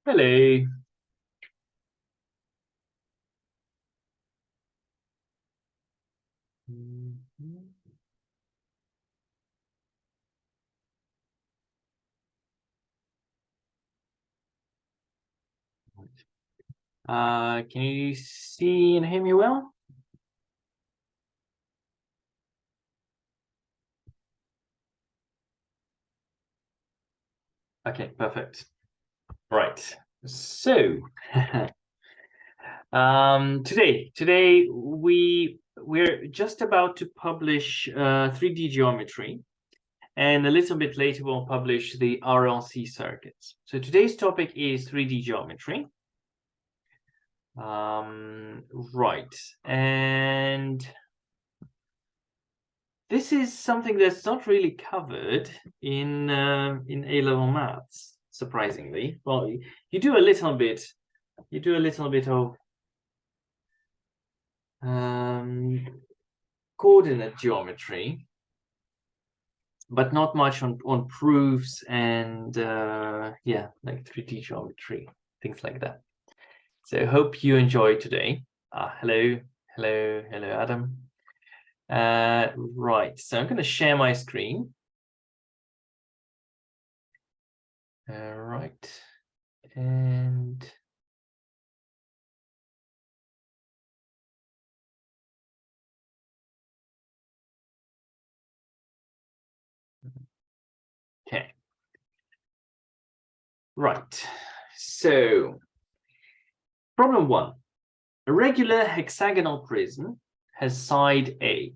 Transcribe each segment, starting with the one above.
Hello. Can you see and hear me well? Okay, perfect. Right. So, today we're just about to publish 3D geometry, and a little bit later we'll publish the RLC circuits. So today's topic is 3D geometry. Right, and this is something that's not really covered in A-level maths, surprisingly. Well, you do a little bit. You do a little bit of coordinate geometry, but not much on proofs and yeah, like 3D geometry, things like that. So hope you enjoy today. Hello, Adam. Right, so I'm going to share my screen. Right, and okay. Right, so problem 1. A regular hexagonal prism has side A.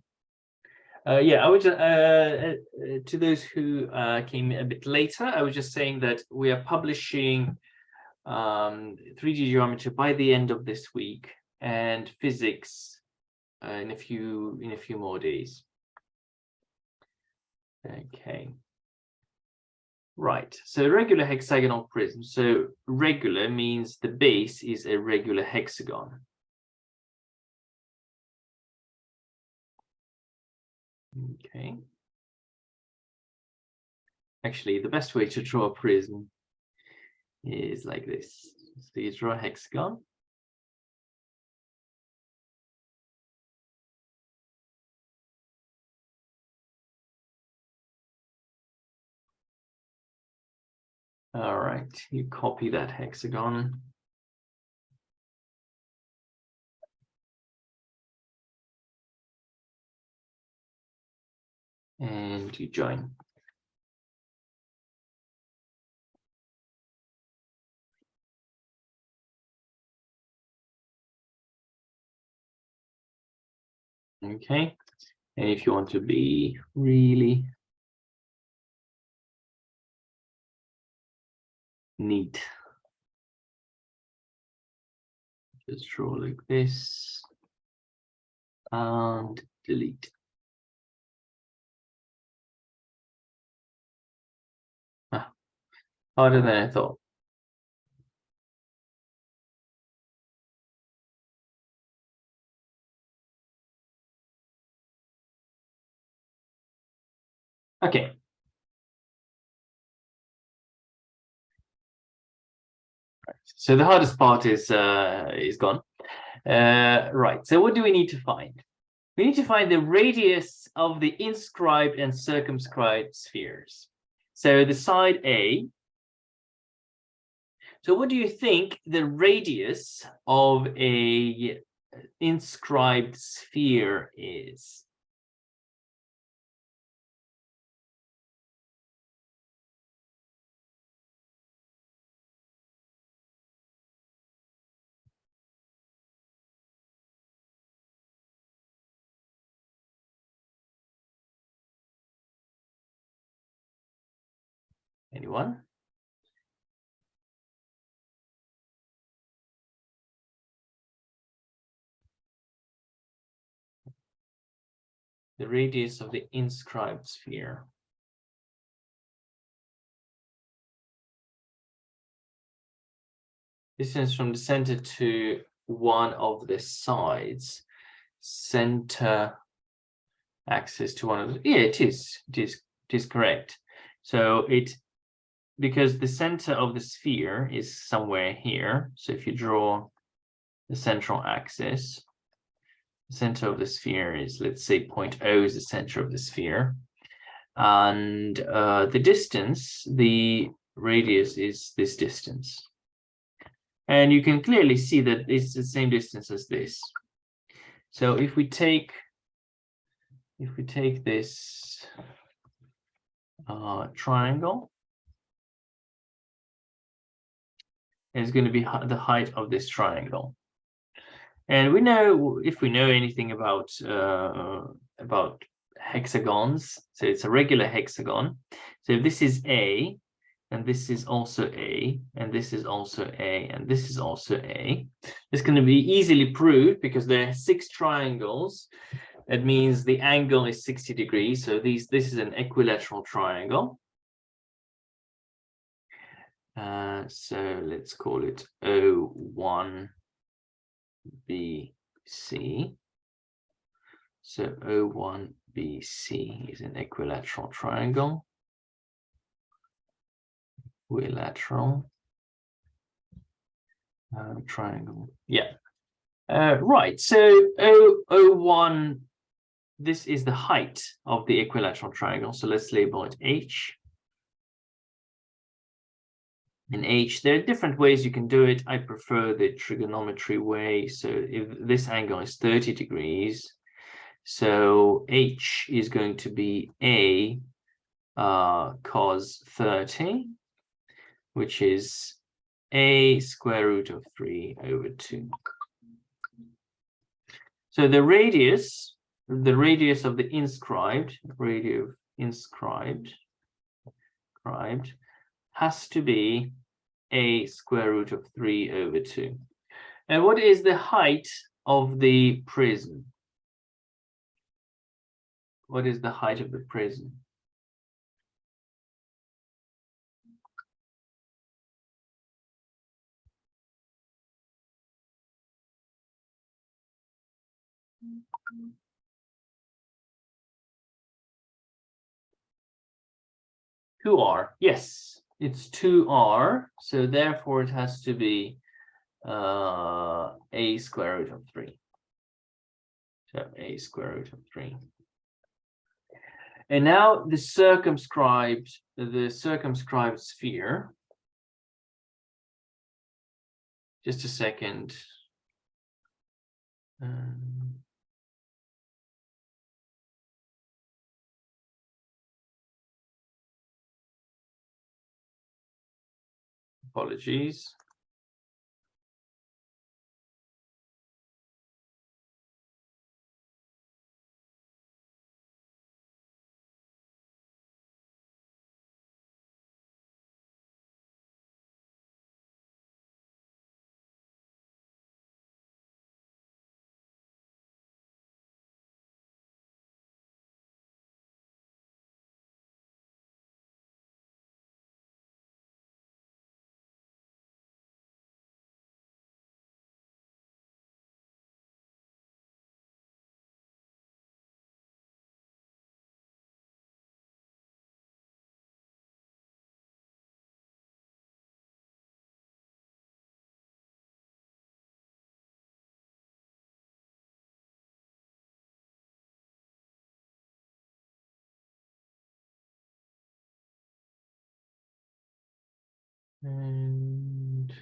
Yeah, I would just, to those who came a bit later, I was just saying that we are publishing 3D geometry by the end of this week, and physics in a few more days. Okay. Right, so regular hexagonal prism. So regular means the base is a regular hexagon. Okay. Actually, the best way to draw a prism is like this. So you draw a hexagon. All right, you copy that hexagon. And you join. Okay, and if you want to be really neat, just draw like this and delete. Harder than I thought. Okay. So the hardest part is gone. Right. So what do we need to find? We need to find the radius of the inscribed and circumscribed spheres. So the side A. So what do you think the radius of a inscribed sphere is? Anyone? The radius of the inscribed sphere. Distance from the center to one of the sides. Center axis to one of the, yeah, it is correct. So it because the center of the sphere is somewhere here. So if you draw the central axis, the center of the sphere is, let's say, point O is the center of the sphere. And the distance, the radius is this distance. And you can clearly see that it's the same distance as this. So if we take this triangle, it's going to be the height of this triangle. And we know, if we know anything about hexagons, so it's a regular hexagon. So if this is A, and this is also A, and this is also A, and this is also A, it's going to be easily proved because there are 6 triangles. That means the angle is 60 degrees. So this is an equilateral triangle. So let's call it O1BC. So O1BC is an equilateral triangle. Equilateral triangle. Yeah. Right. So O1, this is the height of the equilateral triangle. So let's label it H. In H, there are different ways you can do it. I prefer the trigonometry way. So if this angle is 30 degrees, so H is going to be A cos 30, which is A square root of 3 over 2. So the radius of the inscribed, has to be A square root of 3 over 2. And what is the height of the prism? What is the height of the prism? Two R. Yes, it's 2R. So therefore it has to be A square root of 3. So A square root of 3. And now the circumscribed sphere. Just a second. Apologies. And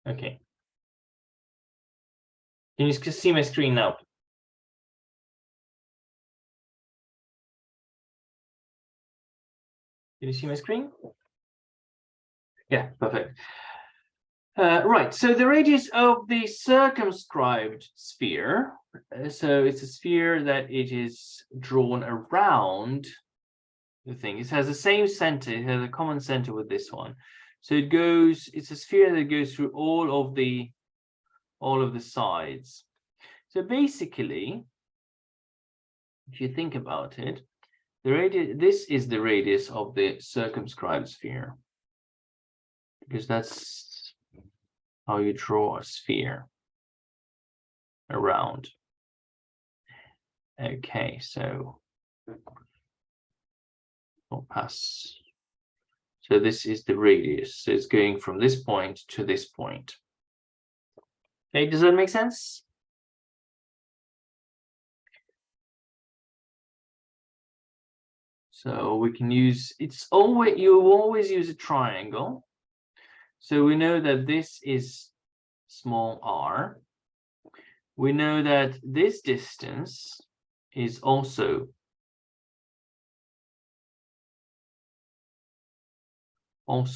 okay. Can you see my screen now? Can you see my screen? Yeah, perfect. Right, so the radius of the circumscribed sphere, so it's a sphere that it is drawn around the thing. It has the same center, it has a common center with this one. So it's a sphere that goes through all of the sides. So basically, if you think about it, this is the radius of the circumscribed sphere, because that's how you draw a sphere. around. Okay, so we'll pass. So this is the radius. So it's going from this point to this point. Okay, does that make sense? So we can use, you always use a triangle. So we know that this is small r. We know that this distance is also no,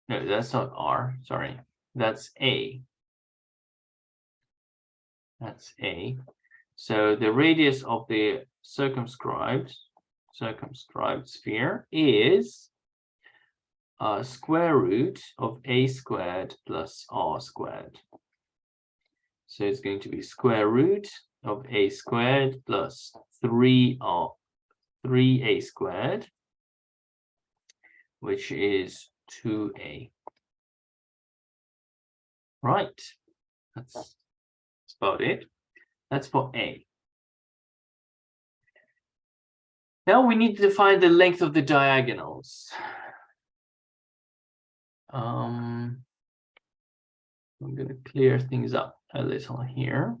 that's not r, sorry, that's a. That's a. So the radius of the circumscribed sphere is square root of a squared plus r squared. So it's going to be square root of a squared plus 3a squared, which is 2a. Right, that's about it. That's for a. Now we need to find the length of the diagonals. I'm going to clear things up a little here.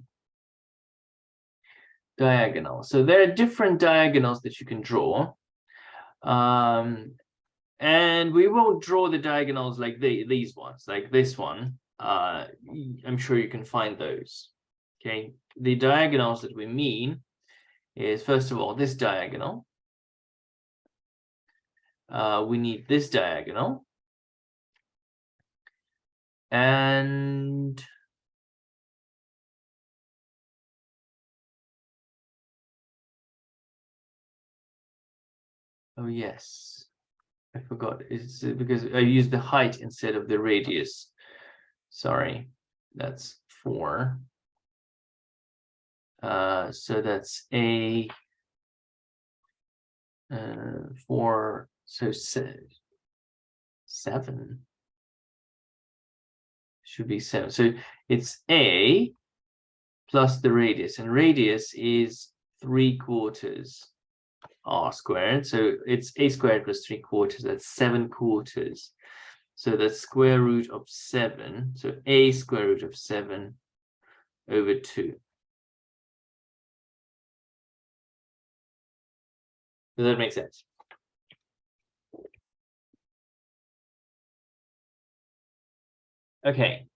Diagonal. So there are different diagonals that you can draw. And we won't draw the diagonals like these ones, like this one. I'm sure you can find those. Okay, the diagonals that we mean is, first of all, this diagonal. We need this diagonal. And oh yes, I forgot. It's because I used the height instead of the radius. Sorry, that's 4. So that's a 4. So 7 should be 7. So it's a plus the radius, and radius is 3/4 r squared. So it's a squared plus 3/4. That's 7/4. So that's square root of 7. So a square root of 7 over 2. Does that make sense? Okay.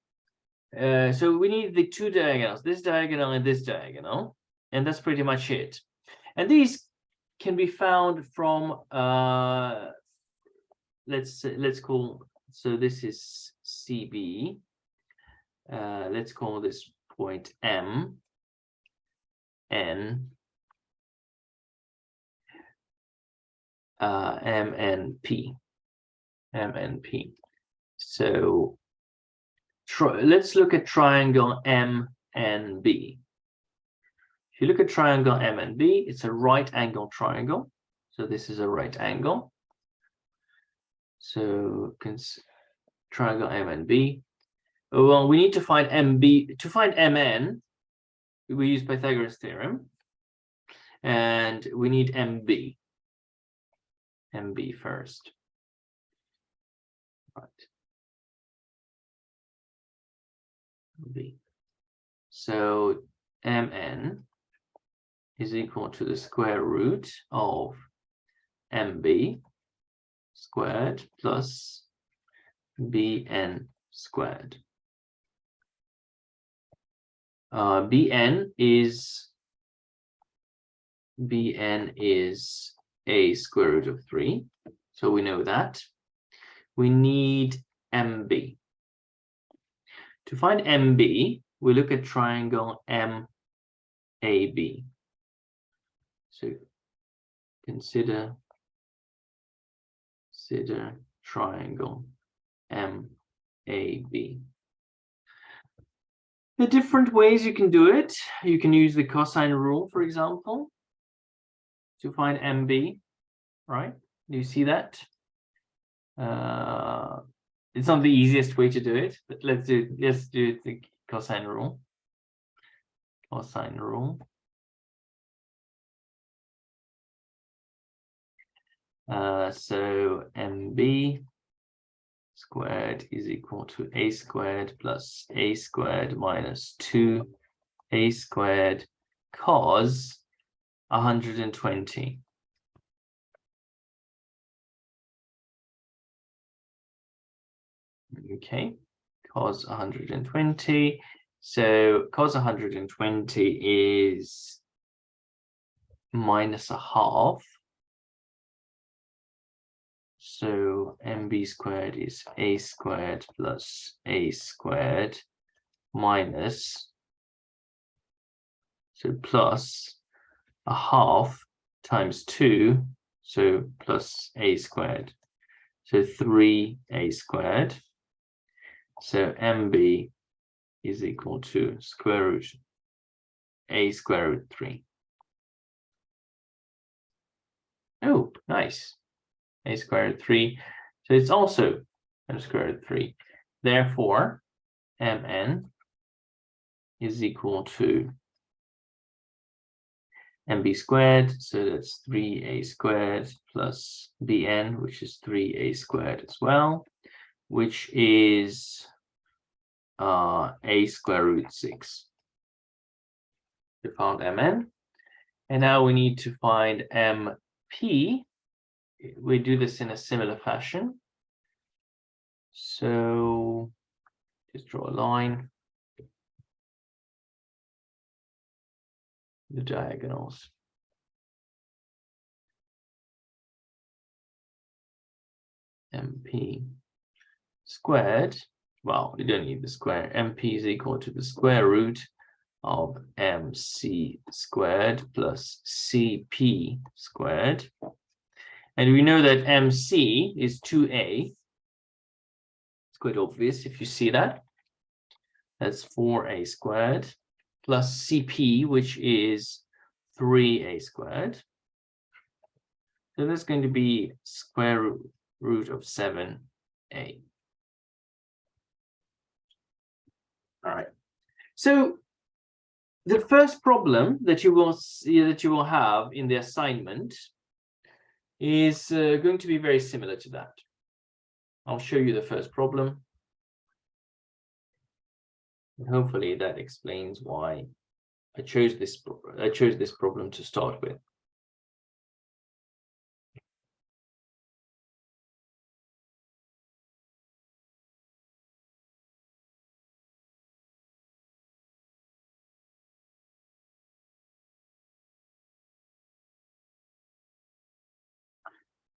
So we need the two diagonals, this diagonal and this diagonal, and that's pretty much it. And these can be found from let's call, so this is CB. Let's call this point M, N, M and P, M and P. So let's look at triangle MNB. If you look at triangle MNB, it's a right angle triangle. So this is a right angle. So triangle MNB. Well, we need to find MB. To find MN, we use Pythagoras theorem. And we need MB. MB first. Right. B. So MN is equal to the square root of MB squared plus BN squared. BN is a square root of 3. So we know that. We need MB. To find MB, we look at triangle MAB. So consider triangle MAB. The different ways you can do it. You can use the cosine rule, for example, to find MB, right? Do you see that? It's not the easiest way to do it, but let's do the cosine rule. Cosine rule. So MB squared is equal to a squared plus a squared minus 2a squared cos 120. Okay, cos 120. So cos 120 is minus a half. So MB squared is a squared plus a squared minus, so plus a half times 2, so plus a squared. So 3a squared. So MB is equal to square root a square root 3. Oh, nice. A square root 3. So it's also m square root 3. Therefore, Mn is equal to MB squared. So that's 3a squared plus Bn, which is 3a squared as well, which is a square root 6. We found Mn. And now we need to find MP. We do this in a similar fashion. So just draw a line. The diagonals. MP squared. Well, we don't need the square. MP is equal to the square root of MC squared plus CP squared. And we know that MC is 2a. It's quite obvious if you see that. That's 4a squared plus CP, which is 3a squared. So that's going to be square root of 7a. All right. So the first problem that you will see, that you will have in the assignment is going to be very similar to that. I'll show you the first problem. And hopefully that explains why I chose this problem to start with.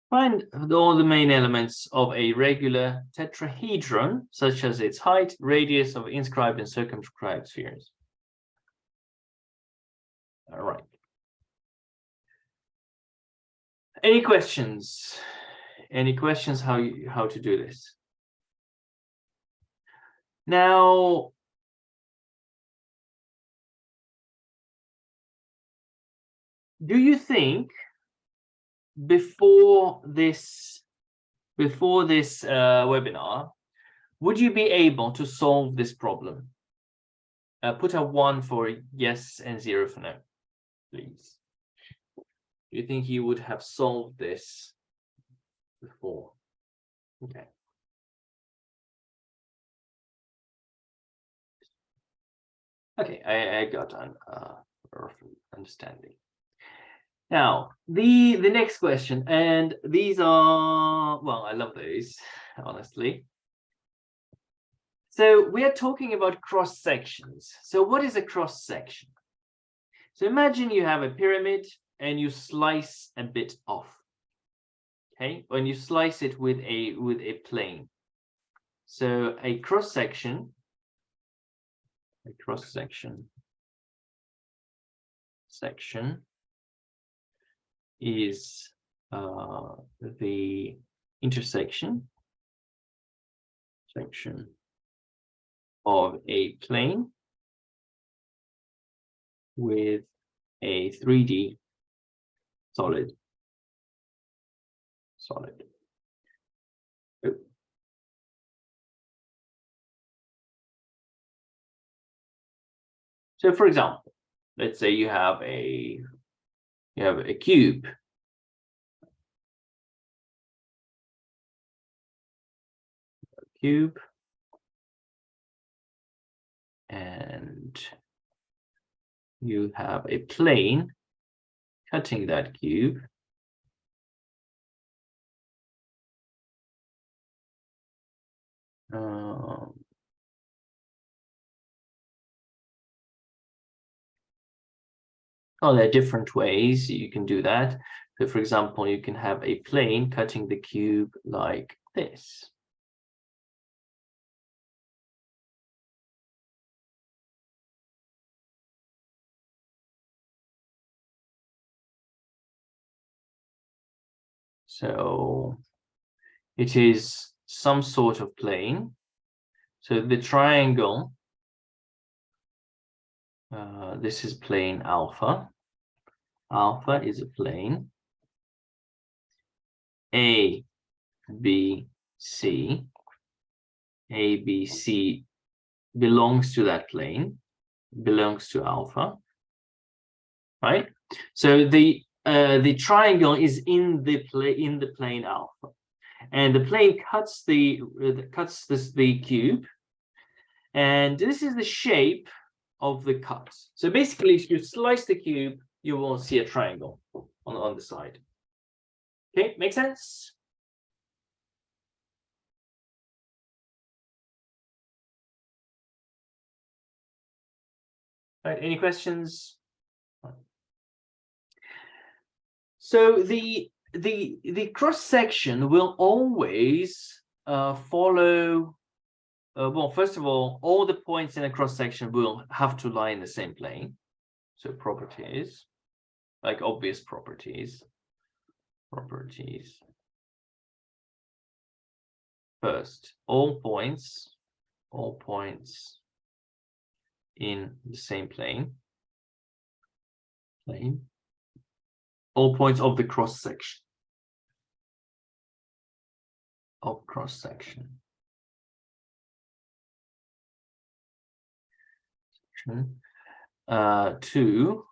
Find all the main elements of a regular tetrahedron, such as its height, radius of inscribed and circumscribed spheres. All right. Any questions? Any questions how to do this? Now, do you think before this webinar, would you be able to solve this problem? Put a 1 for yes and 0 for no, please. Do you think you would have solved this before? Okay. Okay, I got an understanding. Now, the next question, and these are, well, I love those, honestly. So we are talking about cross sections. So what is a cross section? So imagine you have a pyramid and you slice a bit off. Okay, when you slice it with a plane. So a cross section is the intersection of a plane with a 3D solid. So for example, let's say you have a cube. And you have a plane cutting that cube. There are different ways you can do that. So for example, you can have a plane cutting the cube like this. So it is some sort of plane. So the triangle, this is plane alpha. Alpha is a plane. A, B, C. A, B, C belongs to that plane, belongs to alpha, right? So the triangle is in the plane alpha, and the plane cuts the cube, and this is the shape of the cut. So basically, if you slice the cube, you will see a triangle on the side. Okay, make sense? All right, any questions? So the cross section will always follow. Well, first of all the points in a cross section will have to lie in the same plane. So properties, like obvious properties. First, all points in the same plane. All points of the cross section. Two,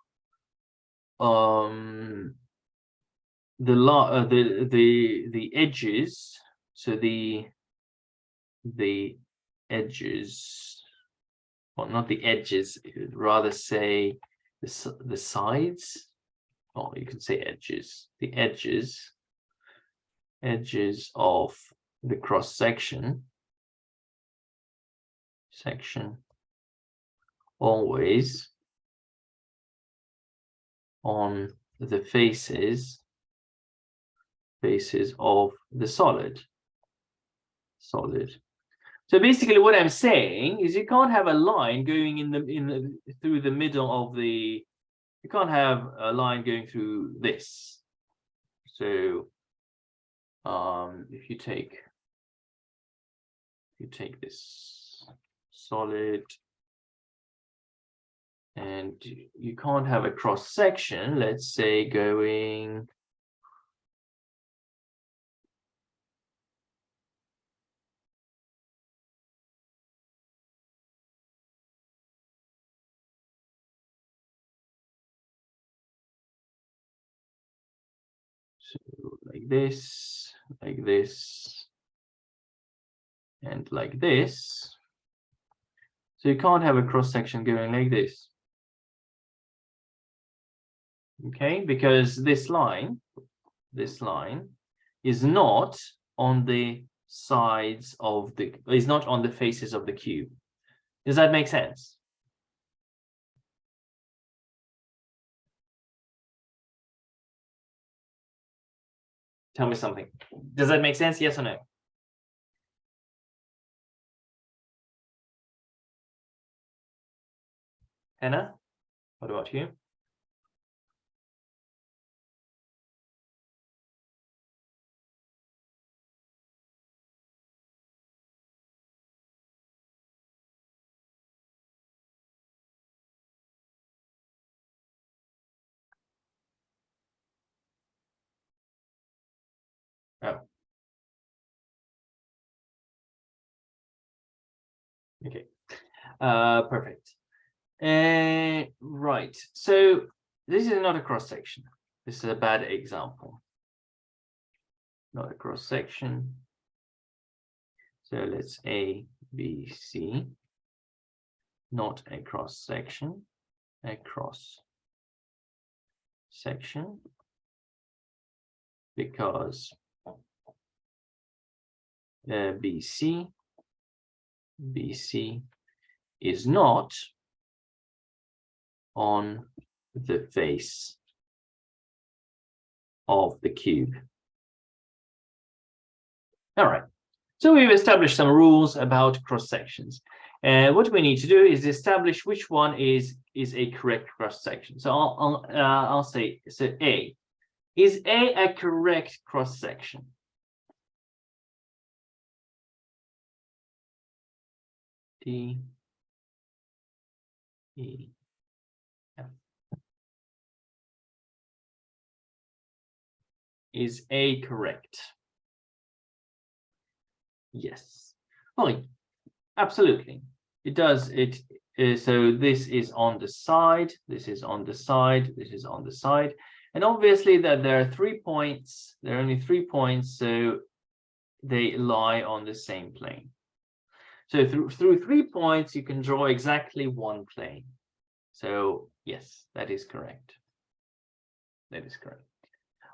the edges. So the edges, well, not the edges, rather say the sides. Oh, you can say edges. The edges of the cross section always on the faces of the solid. So basically what I'm saying is you can't have a line going through the middle of the, you can't have a line going through this. So if you take this solid, and you can't have a cross section, let's say going like this, and like this. So you can't have a cross section going like this. Okay, because this line is not on the sides of the, is not on the faces of the cube. Does that make sense? Tell me something. Does that make sense? Yes or no? Hannah, what about you? Oh. Okay. Perfect. Right. So this is not a cross section. This is a bad example. Not a cross section. So let's A, B, C. Not a cross section. A cross section. Because BC is not on the face of the cube. All right, so we've established some rules about cross sections. What we need to do is establish which one is a correct cross section. So I'll say, so A. Is A a correct cross section? D, E, F. Is A correct? Yes. Oh, absolutely. It does. So this is on the side. This is on the side. This is on the side. And obviously that there are 3 points. There are only 3 points, so they lie on the same plane. So through 3 points, you can draw exactly one plane. So yes, that is correct. That is correct.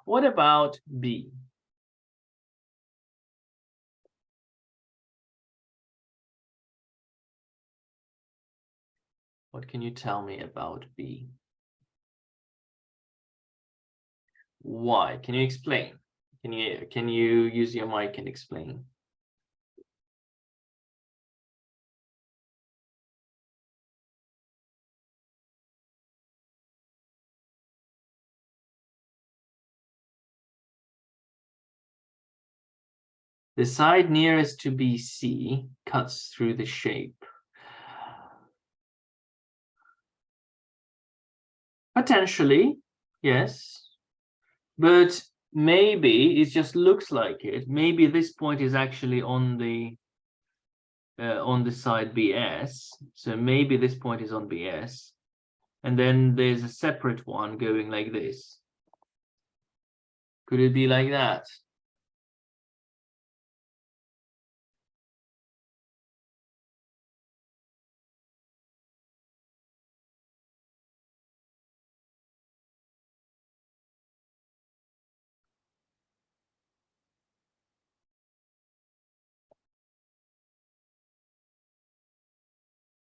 What about B? What can you tell me about B? Why? Can you explain? Can you use your mic and explain? The side nearest to BC cuts through the shape. Potentially, yes. But maybe it just looks like it. Maybe this point is actually on the side BS. So maybe this point is on BS. And then there's a separate one going like this. Could it be like that?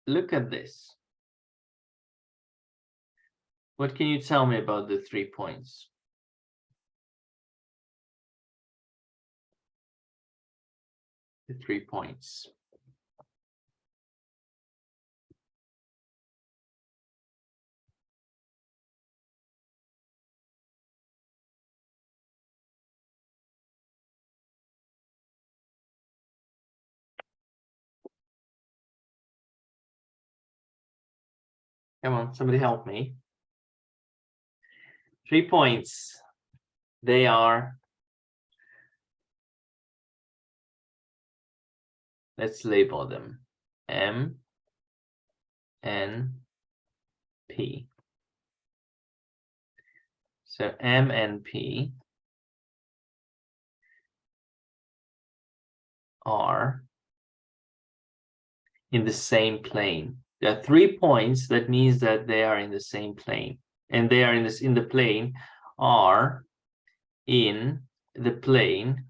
Look at this. What can you tell me about the 3 points? The 3 points. Come on, somebody help me. 3 points. They are, let's label them, M, N, P. So M and P are in the same plane. There are 3 points. That means that they are in the same plane, and they are in the plane are in the plane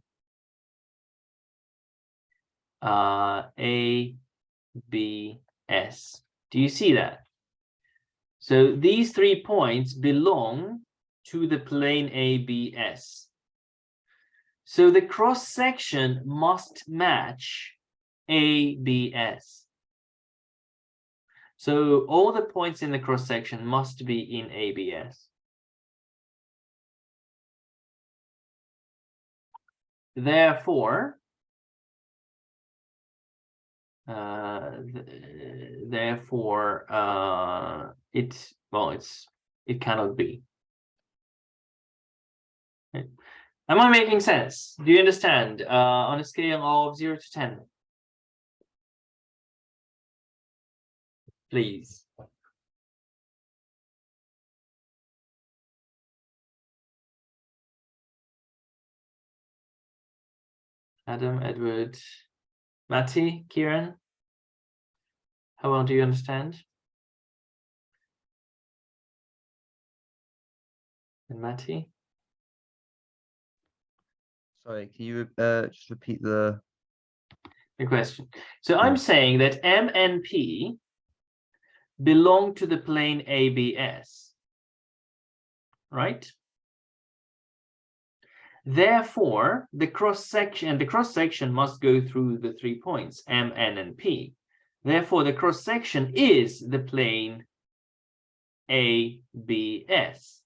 A, B, S. Do you see that? So these 3 points belong to the plane ABS. So the cross section must match ABS. So all the points in the cross section must be in ABS. Therefore, it cannot be. Am I making sense? Do you understand? On a scale of 0 to 10, please. Adam, Edward, Matti, Kieran. How well do you understand? And Matti? Sorry, can you just repeat the question? So I'm saying that M and P belong to the plane ABS, right? Therefore, the cross section must go through the 3 points, M, N, and P. Therefore, the cross section is the plane ABS.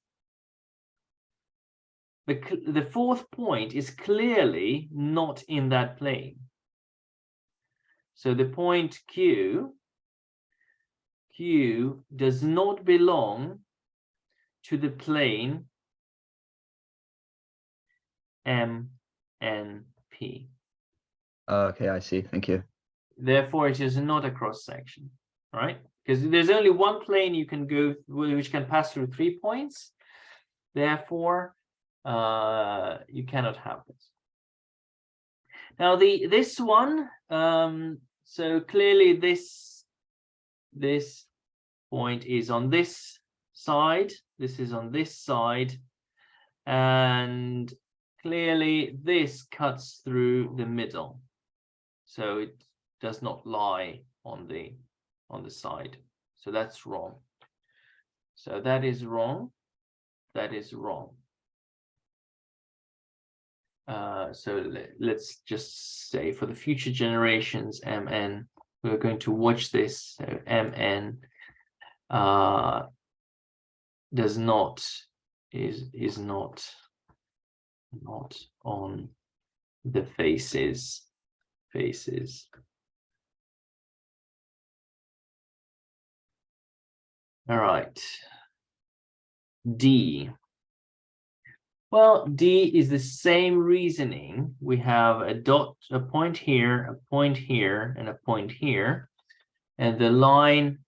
The fourth point is clearly not in that plane. So the point Q does not belong to the plane M, N, P. Okay, I see. Thank you. Therefore, it is not a cross section, right? Because there's only one plane you can go which can pass through 3 points. Therefore, you cannot have this. Now this one, so clearly this point is on this side. This is on this side, and clearly this cuts through the middle, so it does not lie on the side. So that's wrong. So that is wrong. That is wrong. So let's just say for the future generations, MN, we're going to watch this. So MN does not is not on the faces. All right. D. Well, D is the same reasoning. We have a dot, a point here, a point here, and a point here. And the line,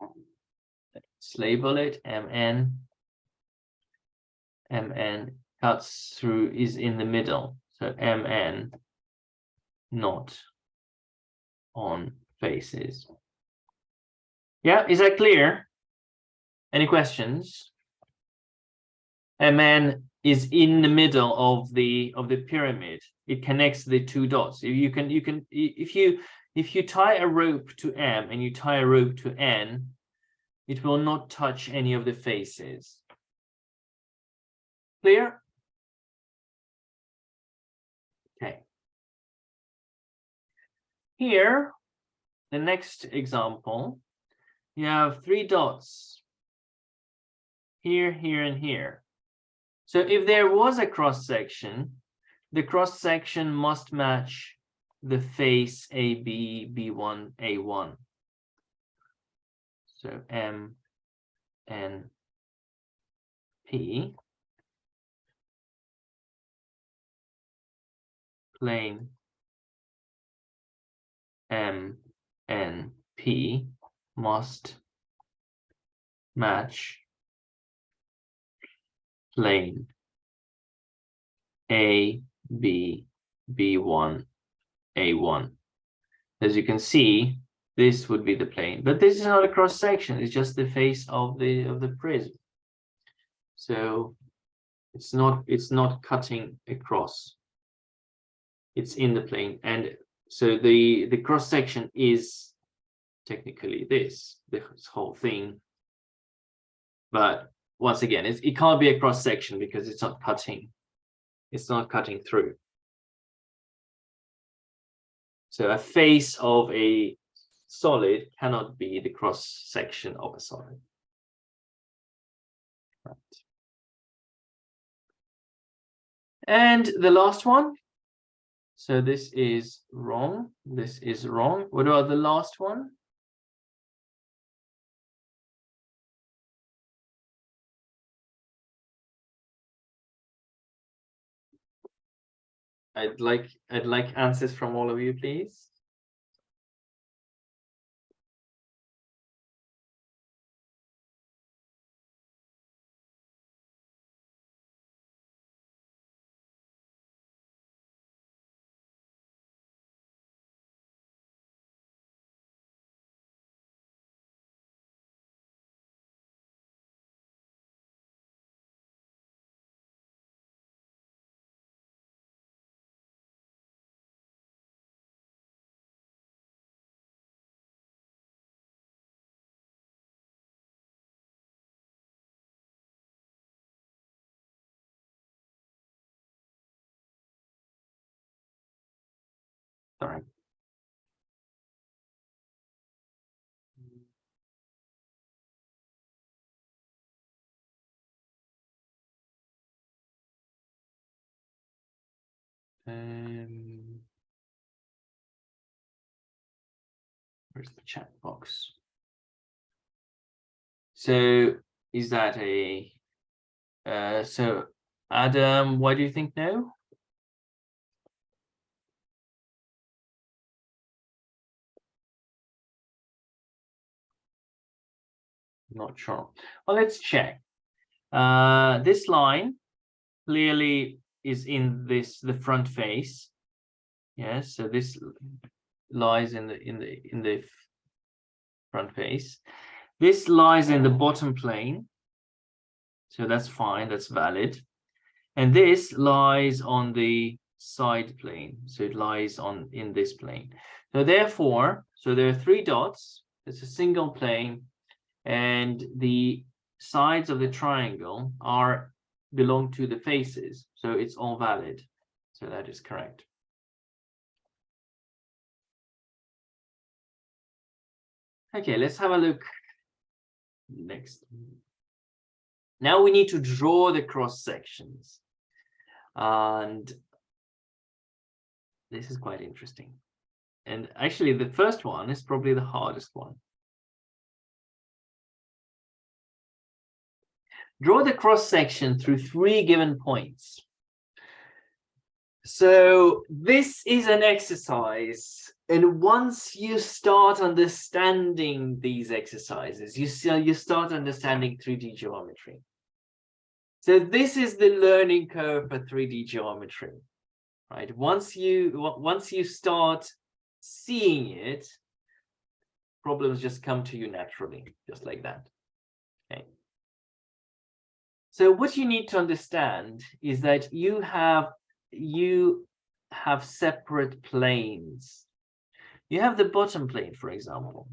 let's label it MN. MN cuts through, is in the middle. So MN not on faces. Yeah, is that clear? Any questions? MN is in the middle of the pyramid. It connects the 2 dots. If you tie a rope to M and you tie a rope to N, it will not touch any of the faces. Clear? Okay. Here, the next example, you have 3 dots here, here, and here. So if there was a cross section, the cross section must match the face AB, B1, A1. So M, N, P, plane M, N, P must match plane A, B, B1, A1. As you can see, this would be the plane, but this is not a cross section. It's just the face of the prism. So it's not cutting across. It's in the plane, and so the cross section is technically this whole thing. But once again, it can't be a cross section because it's not cutting. It's not cutting through. So a face of a solid cannot be the cross section of a solid. Right. And the last one. So this is wrong. This is wrong. What about the last one? I'd like answers from all of you, please. Sorry. Where's the chat box? So is that a so Adam, why do you think no? Not sure. Well, let's check. This line clearly is in the front face. Yes, so this lies in the front face. This lies in the bottom plane. So that's fine, that's valid. And this lies on the side plane. So it lies in this plane. So therefore, so there are 3 dots. It's a single plane, and the sides of the triangle belong to the faces. So it's all valid. So that is correct. Okay, let's have a look next. Now we need to draw the cross sections. And this is quite interesting. And actually, the first one is probably the hardest one. Draw the cross section through 3 given points. So this is an exercise, and once you start understanding these exercises, you start understanding 3D geometry. So this is the learning curve for 3D geometry, right? Once you start seeing it, problems just come to you naturally, just like that. Okay. So what you need to understand is that you have separate planes. You have the bottom plane, for example,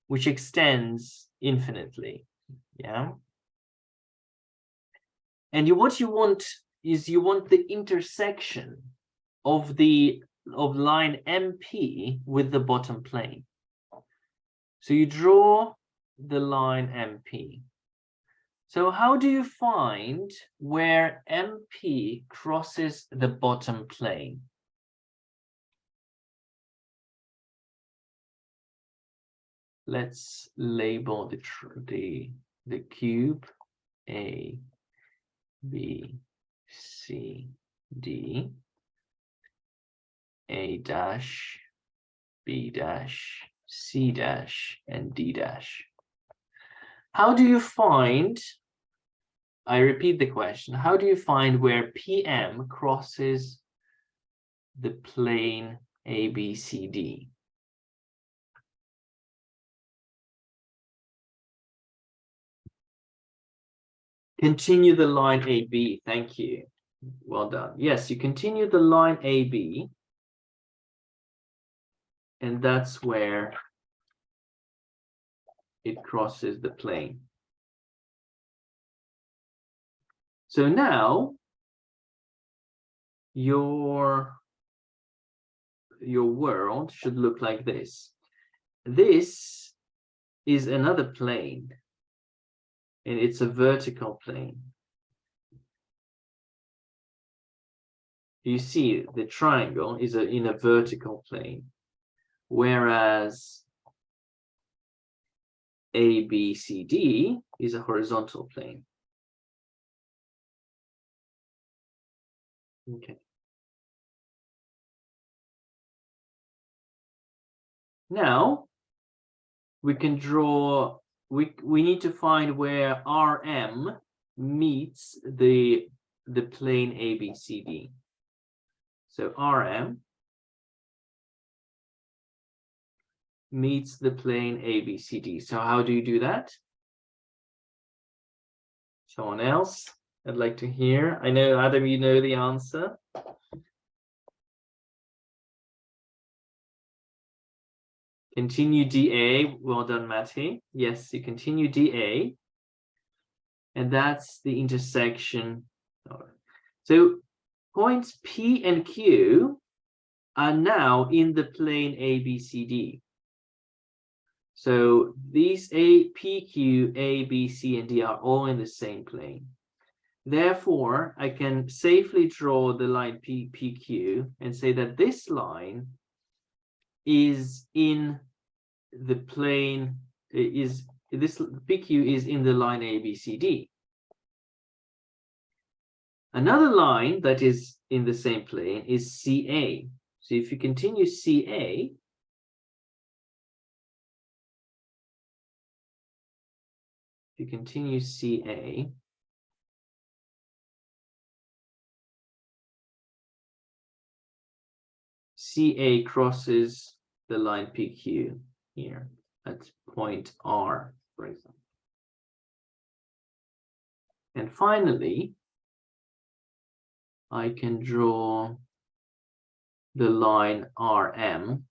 which extends infinitely. Yeah. And what you want is the intersection of line MP with the bottom plane. So you draw the line MP. So how do you find where MP crosses the bottom plane? Let's label the cube A, B, C, D, A dash, B dash, C dash, and D dash. How do you find, I repeat the question, how do you find where PM crosses the plane ABCD? Continue the line AB. Thank you. Well done. Yes, you continue the line AB, and that's where it crosses the plane. So now your world should look like this. This is another plane, and it's a vertical plane. You see the triangle is in a vertical plane, whereas ABCD is a horizontal plane. Okay. Now we can draw, we need to find where RM meets the plane ABCD. So RM meets the plane ABCD. So how do you do that? Someone else? I'd like to hear. I know, Adam, you know the answer. Continue DA. Well done, Matty. Yes, you continue DA. And that's the intersection. So points P and Q are now in the plane ABCD. So these PQ, A, B, C, and D are all in the same plane. Therefore, I can safely draw the line PQ and say that this line is in the plane, this PQ is in the line ABCD. Another line that is in the same plane is CA. So if you continue CA, CA crosses the line PQ here at point R, for example. And finally, I can draw the line RM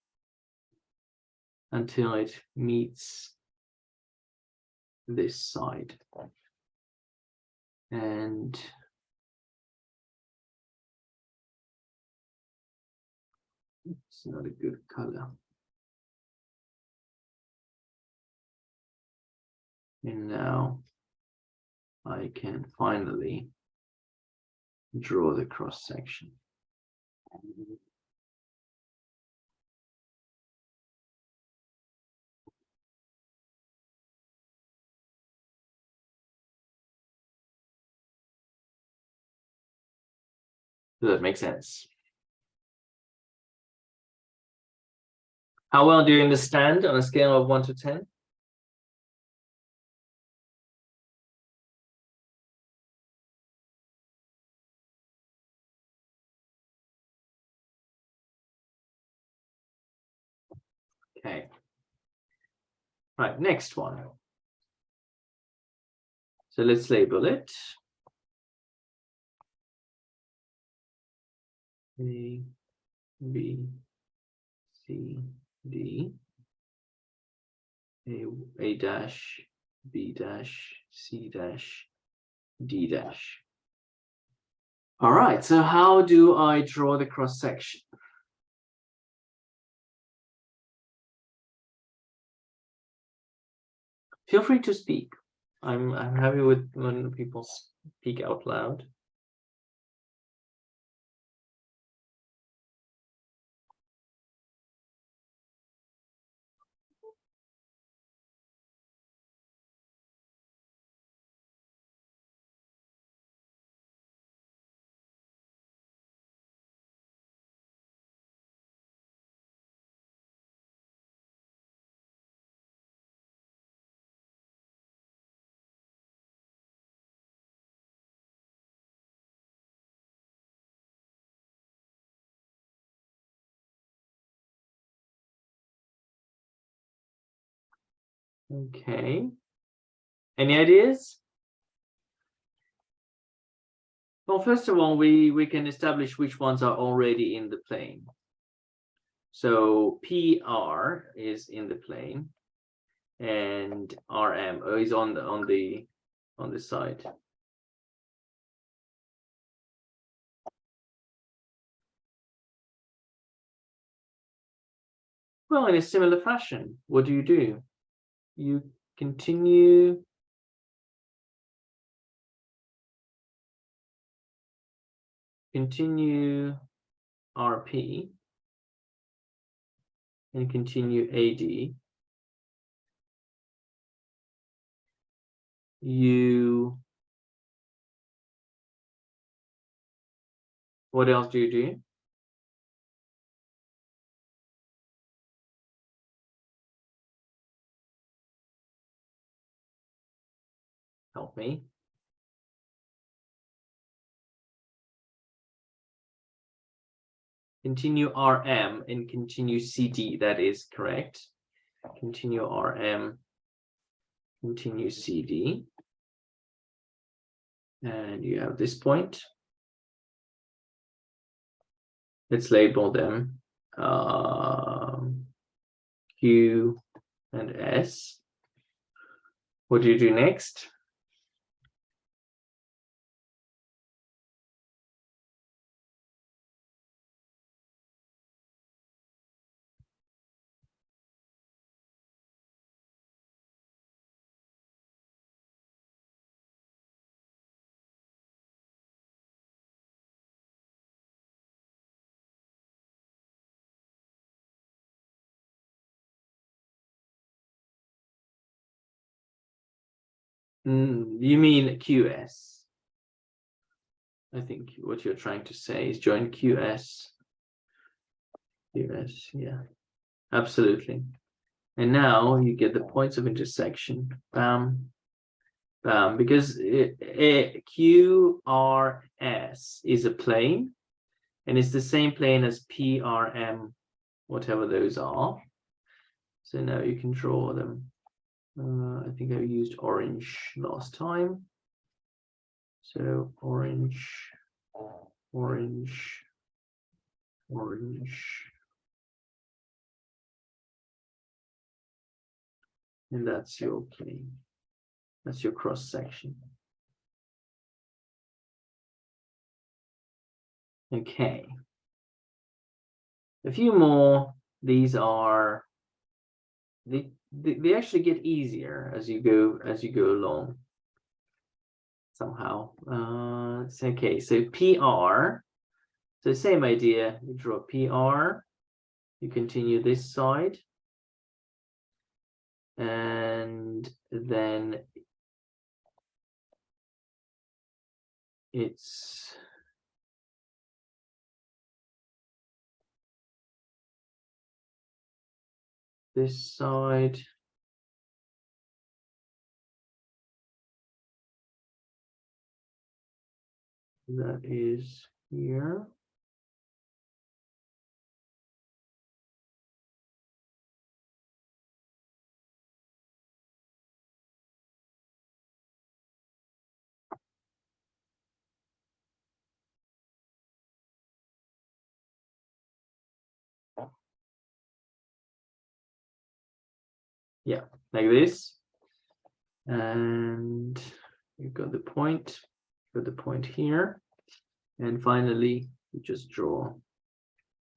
until it meets this side. And it's not a good color. And now I can finally draw the cross section. Does that make sense? How well do you understand on a scale of 1 to 10? Okay. Right, next one. So let's label it. A, B, C, D. A dash, B dash, C dash, D dash. All right, so how do I draw the cross section? Feel free to speak. I'm happy with when people speak out loud. Okay. Any ideas? Well, first of all, we can establish which ones are already in the plane. So PR is in the plane, and RM is on the side. Well, in a similar fashion, what do? You continue RP and continue AD. What else do you do? Help me. Continue RM and continue CD. That is correct. Continue RM, continue CD. And you have this point. Let's label them Q and S. What do you do next? You mean QS? I think what you're trying to say is join QS. QS, yeah, absolutely. And now you get the points of intersection. Bam, bam, because QRS is a plane, and it's the same plane as PRM, whatever those are. So now you can draw them. I think I used orange last time. So orange, orange, orange. And that's your plane. That's your cross section. Okay. A few more. These are they actually get easier as you go along. Somehow. It's okay. So PR. So same idea. You draw PR. You continue this side. And then it's this side. That is here. Yeah, like this. And you've got the point, here. And finally, you just draw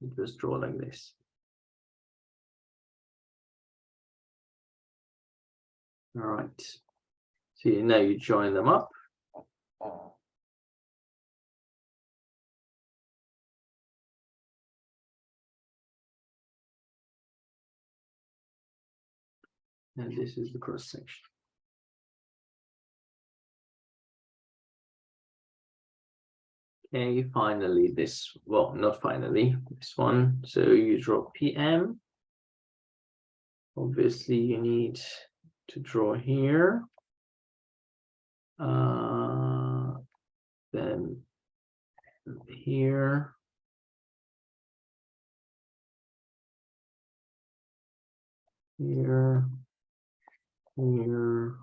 like this. All right. So now you join them up. And this is the cross section. Okay, finally this, well, not finally, this one. So you draw PM. Obviously, you need to draw here. Then here. Here. Here.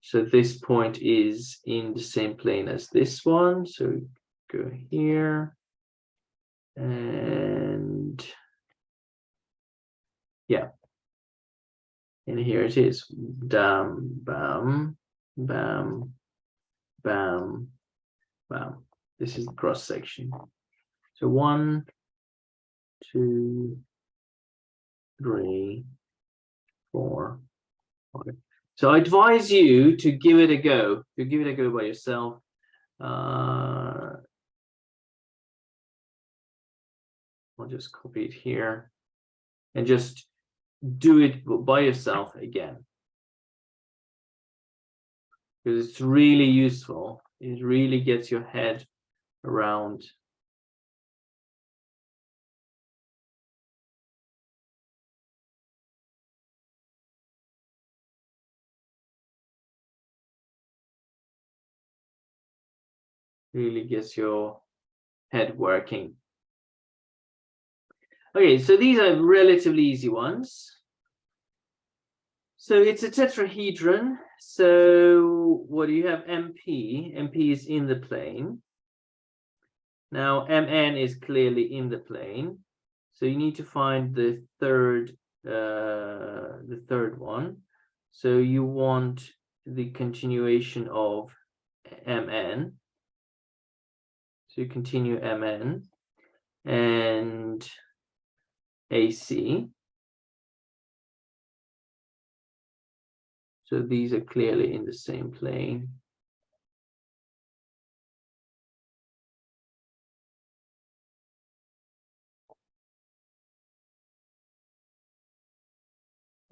So this point is in the same plane as this one. So go here. And yeah. And here it is. Bam, bam, bam, bam, bam. This is the cross section. So 1, 2, 3, 4, 5. So I advise you to give it a go. To give it a go by yourself. I'll just copy it here and just do it by yourself again, because it's really useful. It really gets your head around really gets your head working. Okay, so these are relatively easy ones. So it's a tetrahedron. So what do you have? MP. MP is in the plane. Now MN is clearly in the plane. So you need to find the third one. So you want the continuation of MN. So you continue MN and AC. So these are clearly in the same plane.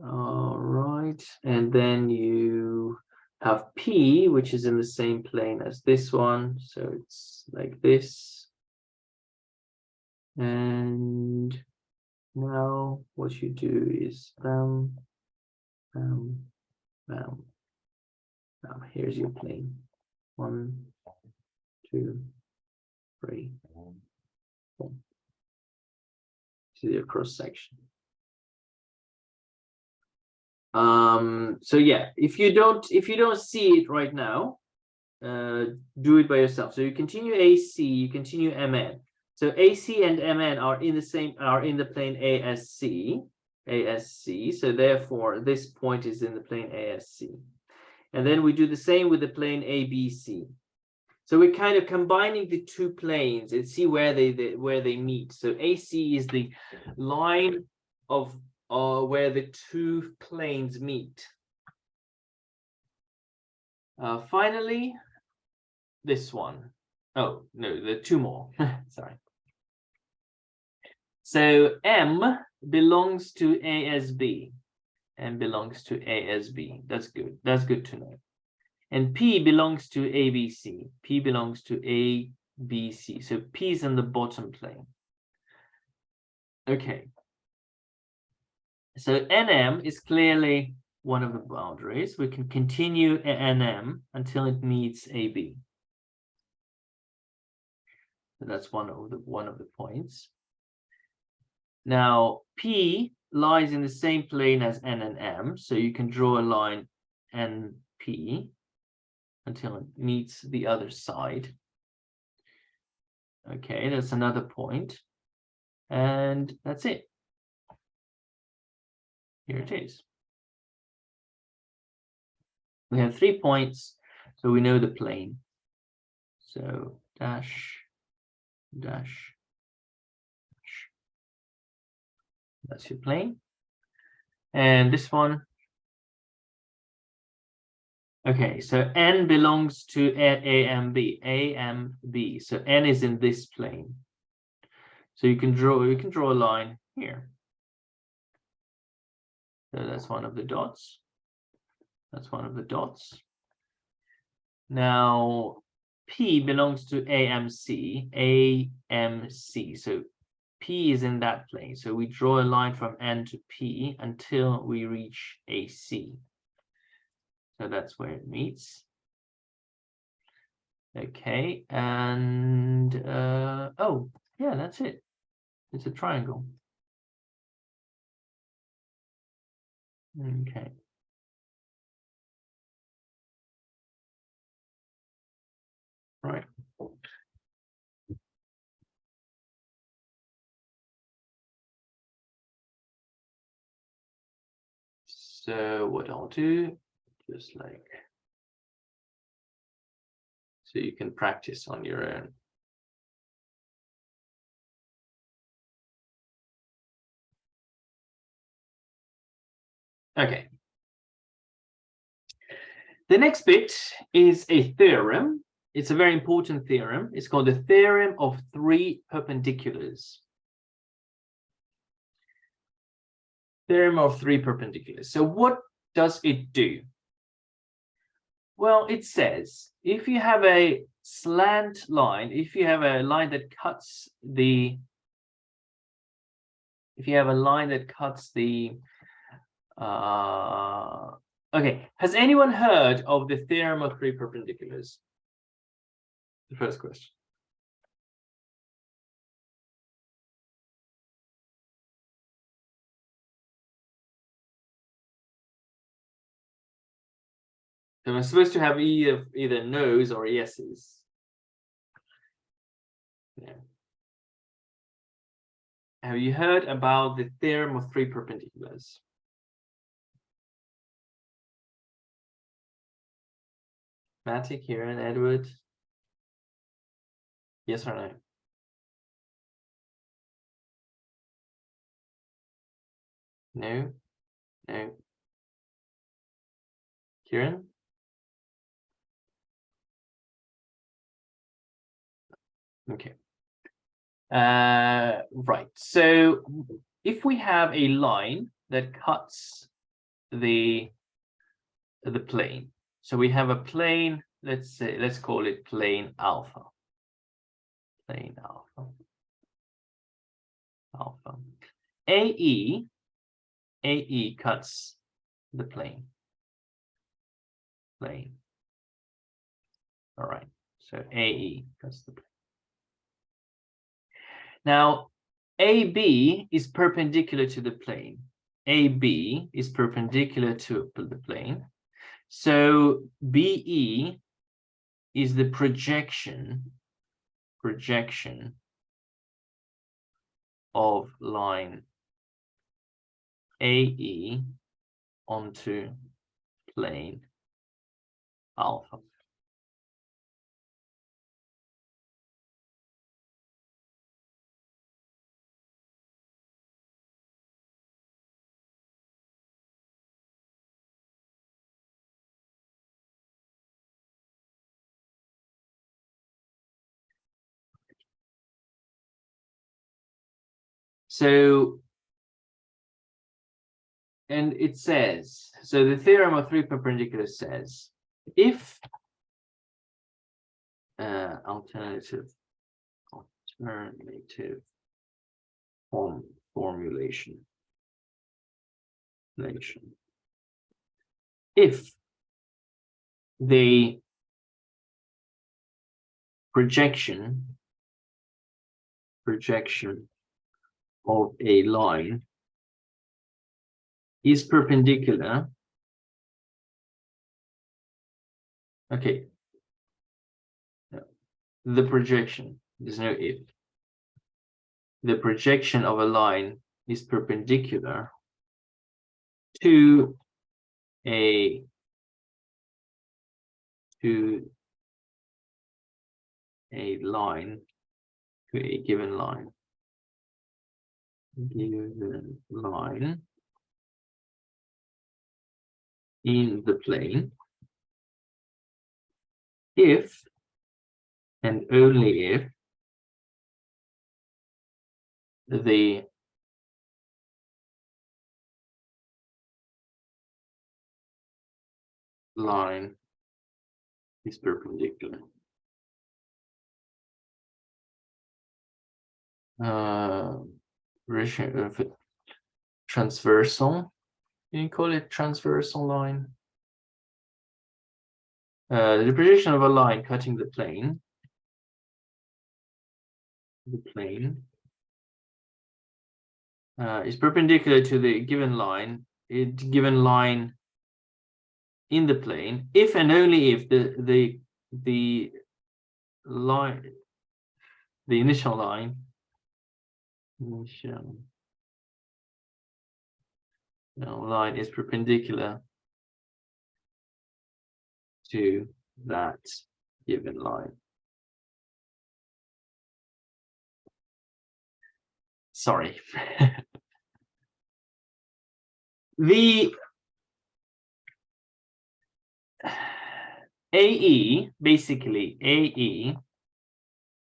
All right, and then you have P, which is in the same plane as this one, so it's like this. And now what you do is bam, bam, bam, bam. Here's your plane. 1, 2, 3, 4. See your cross section. So yeah, if you don't see it right now, do it by yourself. So you continue AC, you continue MN. So AC and MN are in the plane ASC. So therefore this point is in the plane ASC. And then we do the same with the plane ABC. So we're kind of combining the two planes and see where they meet. So AC is the line of where the two planes meet. Finally, this one. Oh, no, there are two more. Sorry. So M belongs to ASB. M belongs to ASB. That's good. That's good to know. And P belongs to ABC. P belongs to ABC. So P is in the bottom plane. Okay. So NM is clearly one of the boundaries. We can continue NM until it meets AB. So that's one of the points. Now P lies in the same plane as N and M, so you can draw a line NP until it meets the other side. Okay, that's another point. And that's it. Here it is. We have 3 points, so we know the plane. So dash, dash, dash. That's your plane. And this one. Okay, so N belongs to AMB. AMB. So N is in this plane. So you can draw a line here. So that's one of the dots. That's one of the dots. Now P belongs to AMC. AMC. So P is in that plane. So we draw a line from N to P until we reach AC. So that's where it meets. Okay, and oh yeah, that's it. It's a triangle. Okay. Right. So what I'll do, just like, so you can practice on your own. Okay. The next bit is a theorem. It's a very important theorem. It's called the theorem of 3 perpendiculars. Theorem of 3 perpendiculars. So what does it do? Well, it says if you have a slant line, if you have a line that cuts the, okay, has anyone heard of the theorem of 3 perpendiculars? The first question. So I'm supposed to have either no's or yeses. Yeah. Have you heard about the theorem of 3 perpendiculars? Matic, Kieran, Edward? Yes or no? No? No? Kieran? Okay. Right. So if we have a line that cuts the plane. So we have a plane, let's call it plane alpha. Plane alpha. Alpha. AE cuts the plane. All right. So AE cuts the plane. Now, AB is perpendicular to the plane. AB is perpendicular to the plane. So BE is the projection of line AE onto plane alpha. So, and it says, so the theorem of three perpendiculars says, if alternative formulation. If the projection of a line is perpendicular. Okay. The projection, there's no if. The projection of a line is perpendicular to a line, to a given line. In the plane, if and only if the line is perpendicular. Transversal. You call it transversal line. The projection of a line cutting the plane. Is perpendicular to the given line. Given line in the plane, if and only if the line, the initial line, line is perpendicular to that given line. Sorry. The AE, basically AE,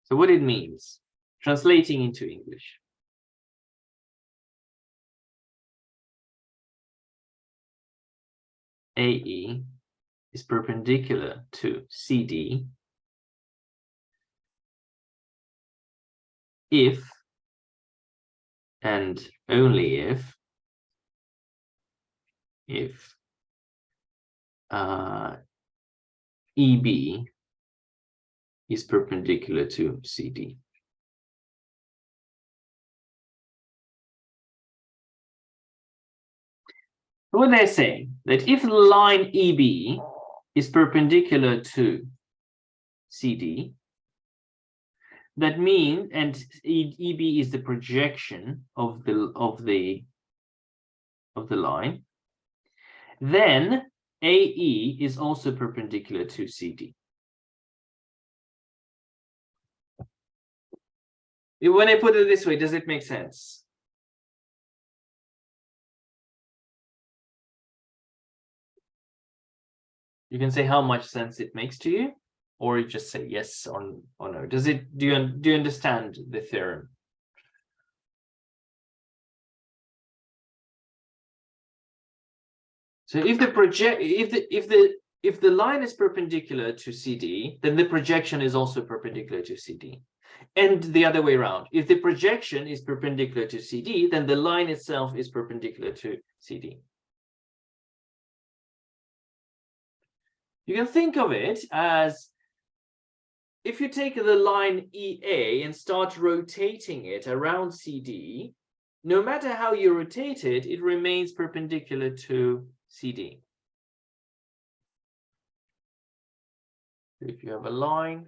so what it means, translating into English. AE is perpendicular to CD if and only if EB is perpendicular to CD. What they're saying, that if the line EB is perpendicular to CD, that means, and EB is the projection of the line, then AE is also perpendicular to CD. When I put it this way, does it make sense? You can say how much sense it makes to you, or you just say yes or no. Does it? Do you understand the theorem? So if the line is perpendicular to CD, then the projection is also perpendicular to CD. And the other way around. If the projection is perpendicular to CD, then the line itself is perpendicular to CD. You can think of it as if you take the line EA and start rotating it around CD, no matter how you rotate it, it remains perpendicular to CD. If you have a line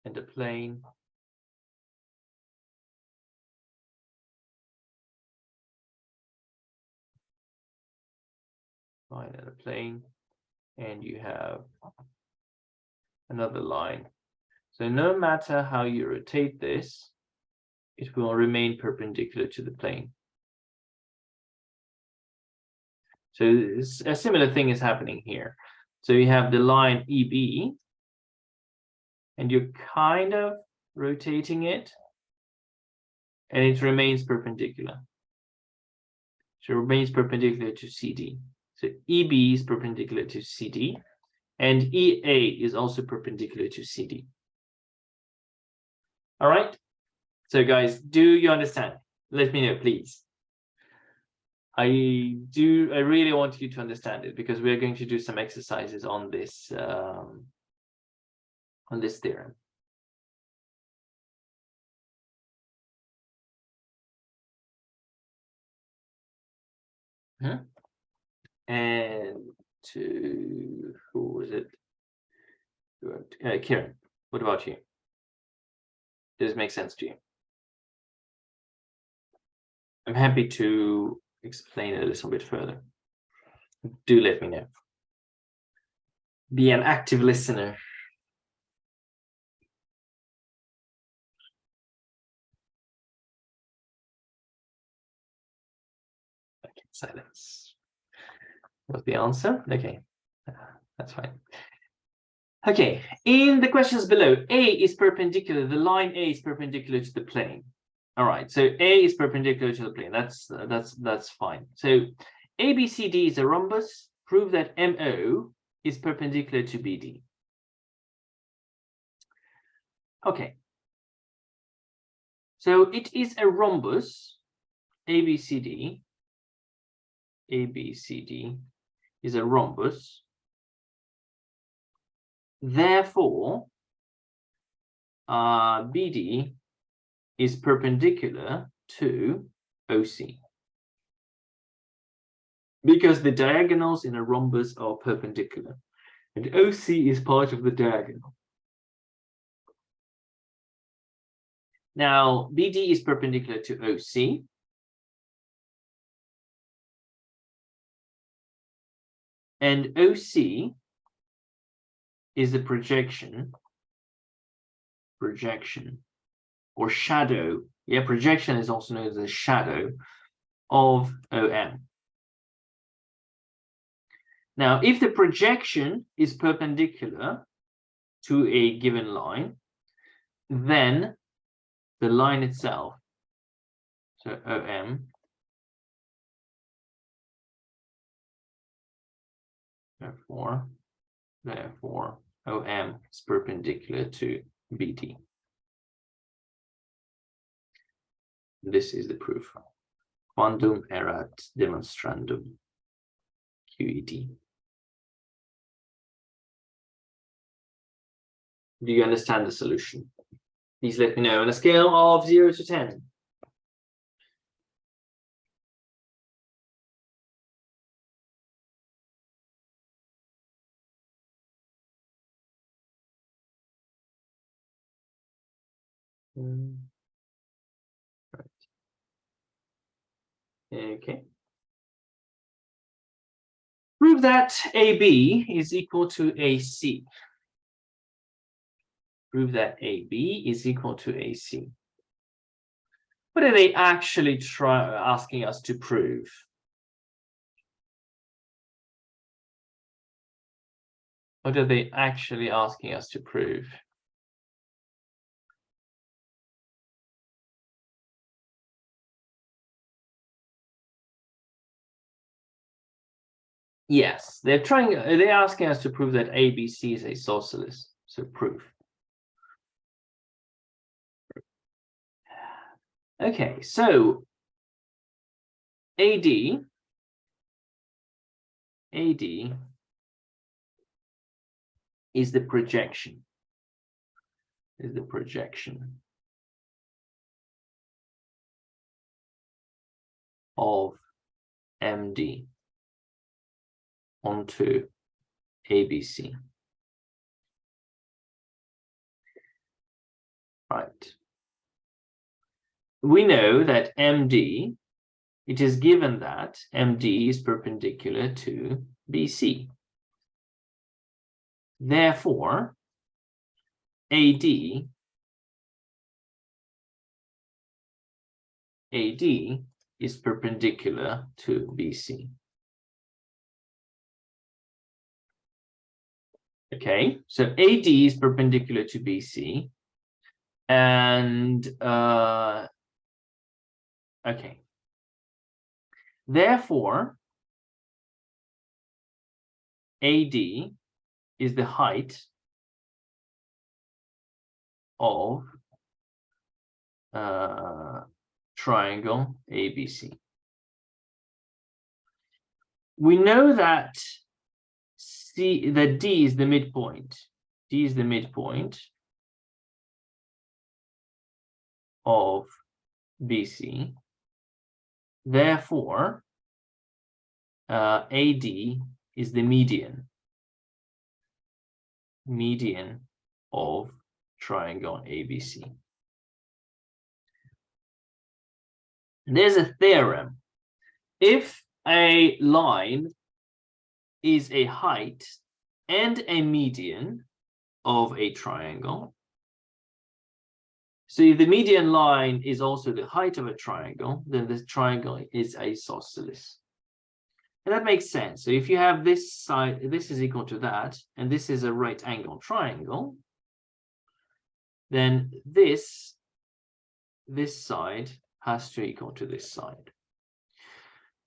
and a plane, line and a plane, and you have another line. So no matter how you rotate this, it will remain perpendicular to the plane. So a similar thing is happening here. So you have the line EB, and you're kind of rotating it, and it remains perpendicular. So it remains perpendicular to CD. So EB is perpendicular to CD, and EA is also perpendicular to CD. All right. So guys, do you understand? Let me know, please. I really want you to understand it, because we're going to do some exercises on this theorem. And to who was it? Kieran, what about you? Does it make sense to you? I'm happy to explain it a little bit further. Do let me know. Be an active listener. Okay, silence. What's the answer? Okay, that's fine. Okay, in the questions below, A is perpendicular. The line A is perpendicular to the plane. All right, so A is perpendicular to the plane. That's fine. So ABCD is a rhombus. Prove that MO is perpendicular to BD. Okay. So it is a rhombus. ABCD is a rhombus. Therefore, BD is perpendicular to OC, because the diagonals in a rhombus are perpendicular, and OC is part of the diagonal. Now, BD is perpendicular to OC. And OC is the projection or shadow. Yeah, projection is also known as the shadow of OM. Now, if the projection is perpendicular to a given line, then the line itself, so OM, therefore OM is perpendicular to BD. This is the proof. Quandum erat demonstrandum, QED. Do you understand the solution? Please let me know on a scale of 0 to 10. Right. Okay. Prove that AB is equal to AC. Prove that AB is equal to AC. What are they actually asking us to prove? What are they actually asking us to prove? Yes, they're asking us to prove that ABC is isosceles. So proof. Okay, so AD is the projection. Of MD onto ABC. Right. We know that MD, it is given that MD is perpendicular to BC. Therefore, AD is perpendicular to BC. Okay, so AD is perpendicular to BC, and okay. Therefore, AD is the height of triangle ABC. We know that D is the midpoint. D is the midpoint of BC. Therefore, AD is the median of triangle ABC. There's a theorem. If a line is a height and a median of a triangle, so if the median line is also the height of a triangle, then the triangle is isosceles. And that makes sense. So if you have this side, this is equal to that, and this is a right angle triangle, then this side has to equal to this side.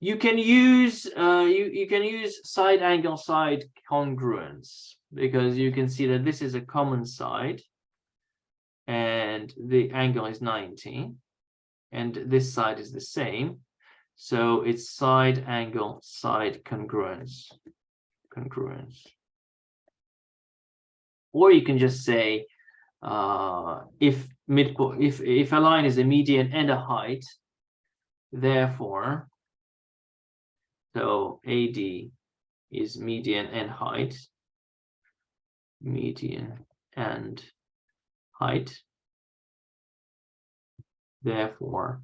You can use you can use side angle side congruence, because you can see that this is a common side and the angle is 90 and this side is the same, so it's side angle side congruence. Or you can just say if a line is a median and a height, therefore, so AD is median and height, therefore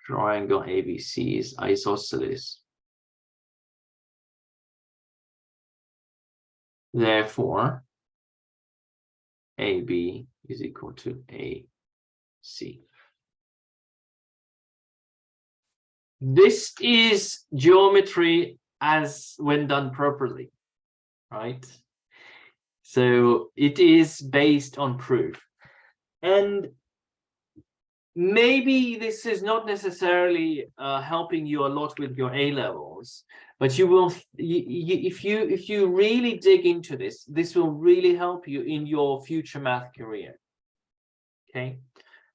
triangle ABC is isosceles. Therefore, AB is equal to AC. This is geometry as when done properly, right? So it is based on proof. And maybe this is not necessarily helping you a lot with your A-levels, but you will, if you really dig into this, this will really help you in your future math career. Okay,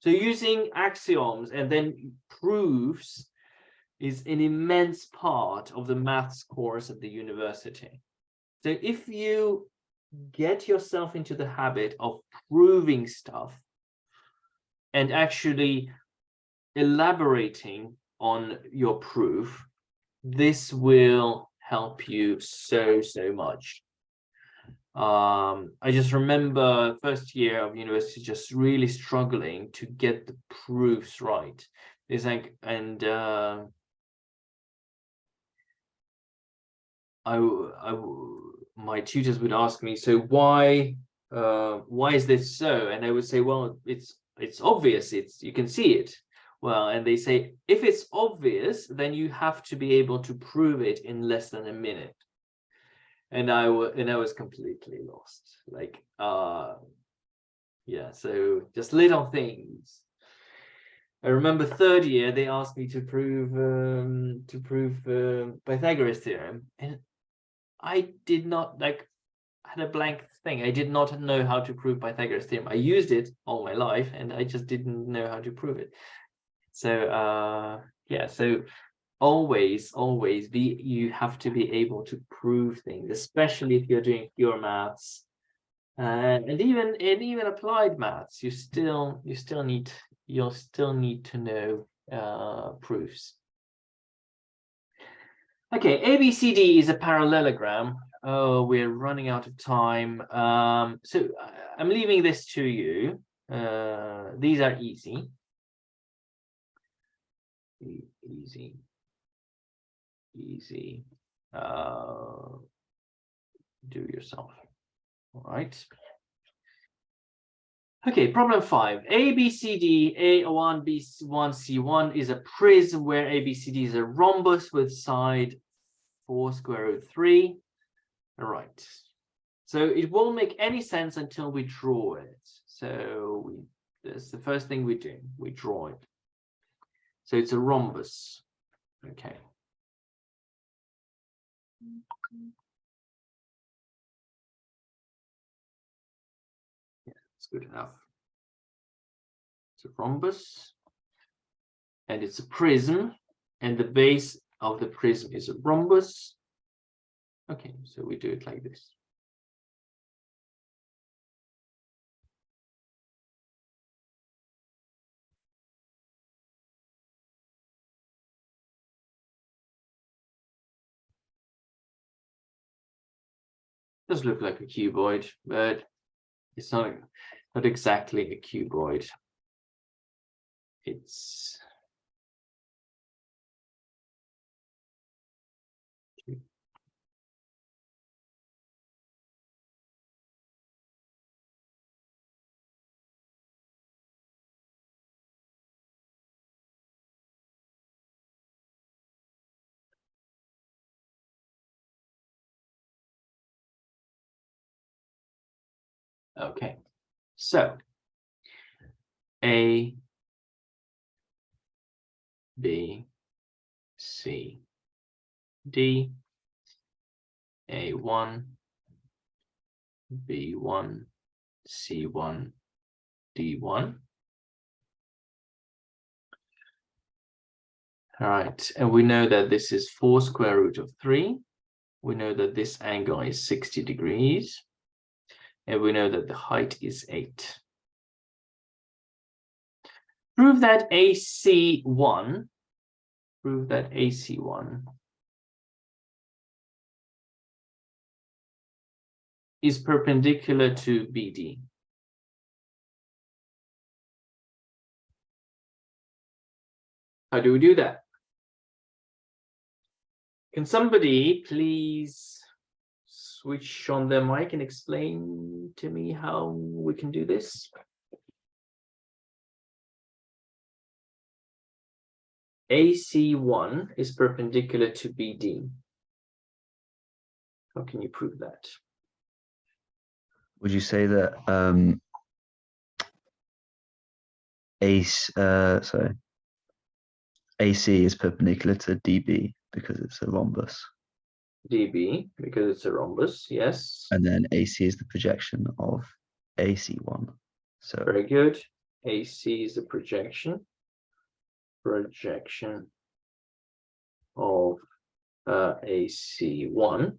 so using axioms and then proofs is an immense part of the maths course at the university. So if you get yourself into the habit of proving stuff and actually elaborating on your proof, this will help you so much. I just remember first year of university just really struggling to get the proofs right. It's like, and my tutors would ask me, so why is this so? And I would say, well, it's obvious, you can see it. Well, and they say, if it's obvious, then you have to be able to prove it in less than a minute. And I was completely lost. Like, yeah, so just little things. I remember third year they asked me to prove Pythagoras theorem, and I did not had a blank thing. I did not know how to prove Pythagoras theorem. I used it all my life, and I just didn't know how to prove it. So yeah, so always you have to be able to prove things, especially if you're doing pure maths, and even applied maths. You still need to know proofs. Okay, ABCD is a parallelogram. Oh, we're running out of time. So I'm leaving this to you. These are easy. Easy. Do yourself. All right. Okay, problem 5. ABCD, A1, B1, C1 is a prism where ABCD is a rhombus with side 4 square root 3. All right. So it won't make any sense until we draw it. So that's the first thing we do. We draw it. So it's a rhombus. Okay. Yeah, that's good enough. It's a rhombus, and it's a prism, and the base of the prism is a rhombus. Okay, so we do it like this. Does look like a cuboid, but it's not exactly a cuboid. It's okay. So A, B, C, D, A1, B1, C1, D1. All right, and we know that this is 4 square root of 3. We know that this angle is 60 degrees. And we know that the height is 8. Prove that AC1, is perpendicular to BD. How do we do that? Can somebody please switch on their mic and explain to me how we can do this? AC1 is perpendicular to BD. How can you prove that? Would you say that AC is perpendicular to DB because it's a rhombus? DB, because it's a rhombus, yes. And then AC is the projection of AC1. So very good. AC is the projection of AC1,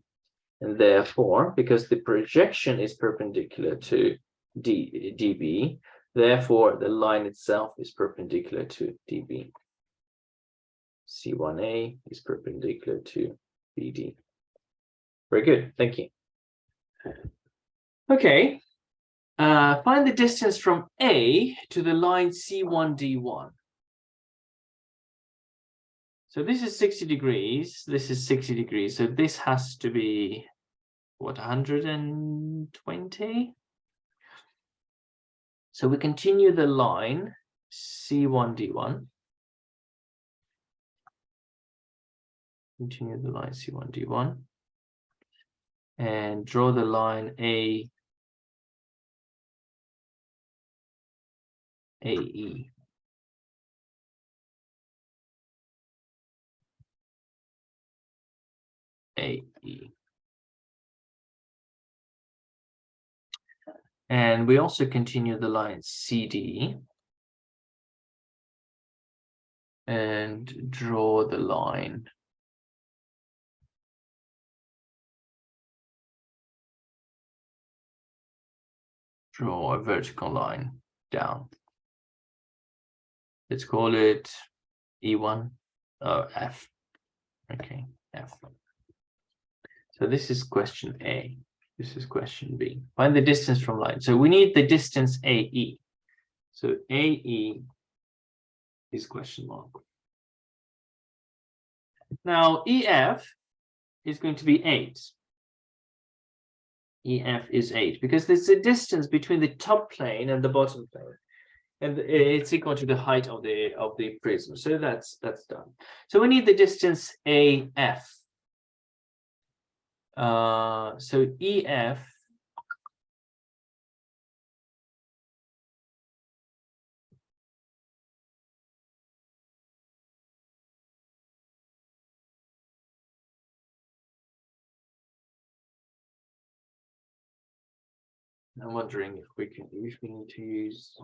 and therefore, because the projection is perpendicular to DB, therefore the line itself is perpendicular to DB. C1A is perpendicular to BD. Very good, thank you. Okay, find the distance from A to the line C1D1. So this is 60 degrees, this is 60 degrees, so this has to be, what, 120? So we continue the line C1D1. Continue the line C1D1. And draw the line AE. AE. And we also continue the line CD and draw the line draw a vertical line down. Let's call it E1 or F. Okay, F. So this is question A. This is question B. Find the distance from line. So we need the distance AE. So AE is question mark. Now EF is going to be 8. EF is 8 because there's a distance between the top plane and the bottom plane, and it's equal to the height of the prism. So that's done. So we need the distance AF. So EF I'm wondering if we need to use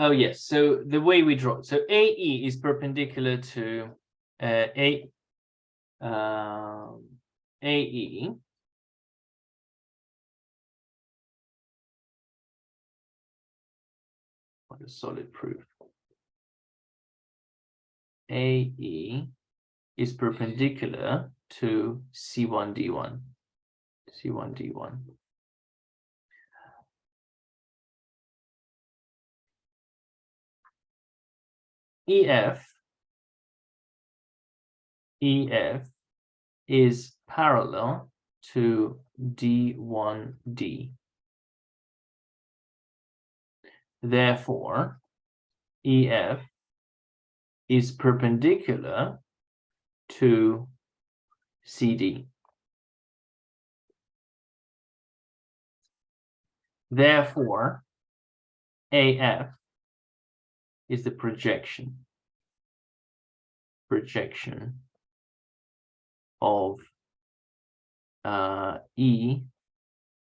oh yes, so the way we draw, so AE is perpendicular to AE. What a solid proof. AE is perpendicular to C1D1. C1D1. EF is parallel to D1D. Therefore, EF is perpendicular to CD. Therefore, AF is the projection of E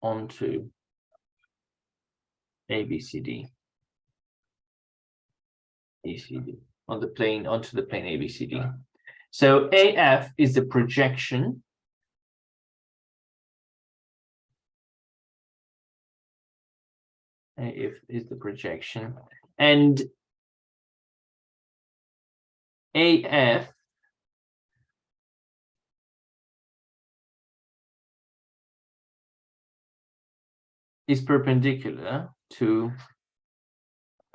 onto ABCD. ACD on the plane onto the plane ABCD. So AF is the projection AF is the projection, and AF is perpendicular to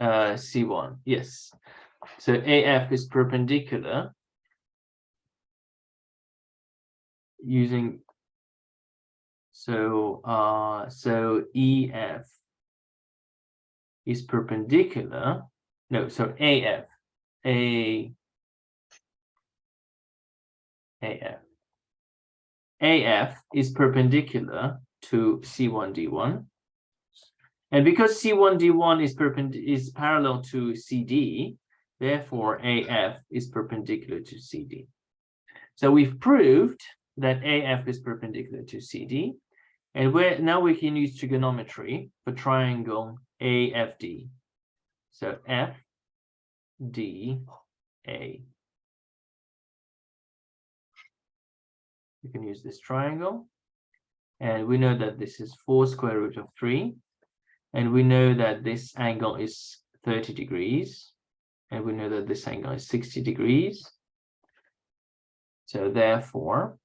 C1. Yes. So AF is perpendicular using so EF is perpendicular. No, so AF is perpendicular to C1D1. And because C1D1 is parallel to CD, therefore AF is perpendicular to CD. So we've proved that AF is perpendicular to CD, and now we can use trigonometry for triangle AFD. So FDA. We can use this triangle, and we know that this is 4 square root of 3. And we know that this angle is 30 degrees. And we know that this angle is 60 degrees. So therefore,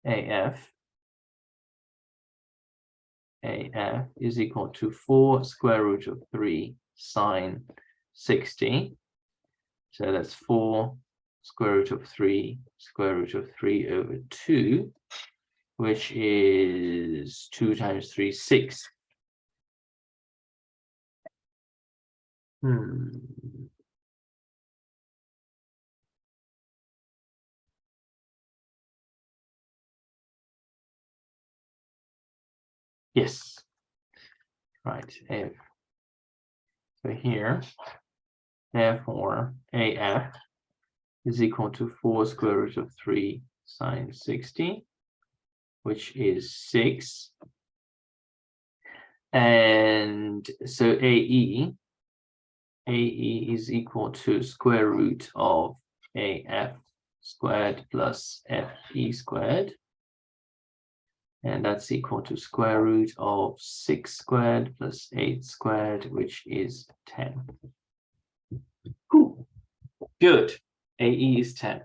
AF is equal to 4 square root of 3 sine 60. So that's 4 square root of 3 over 2, which is is 2 times 3, 6. Yes. Right. F. So here, therefore, AF is equal to 4 square root of 3 sine 60, which is 6. And so AE is equal to square root of AF squared plus FE squared. And that's equal to square root of 6 squared plus 8 squared, which is 10. Cool. Good. AE is 10.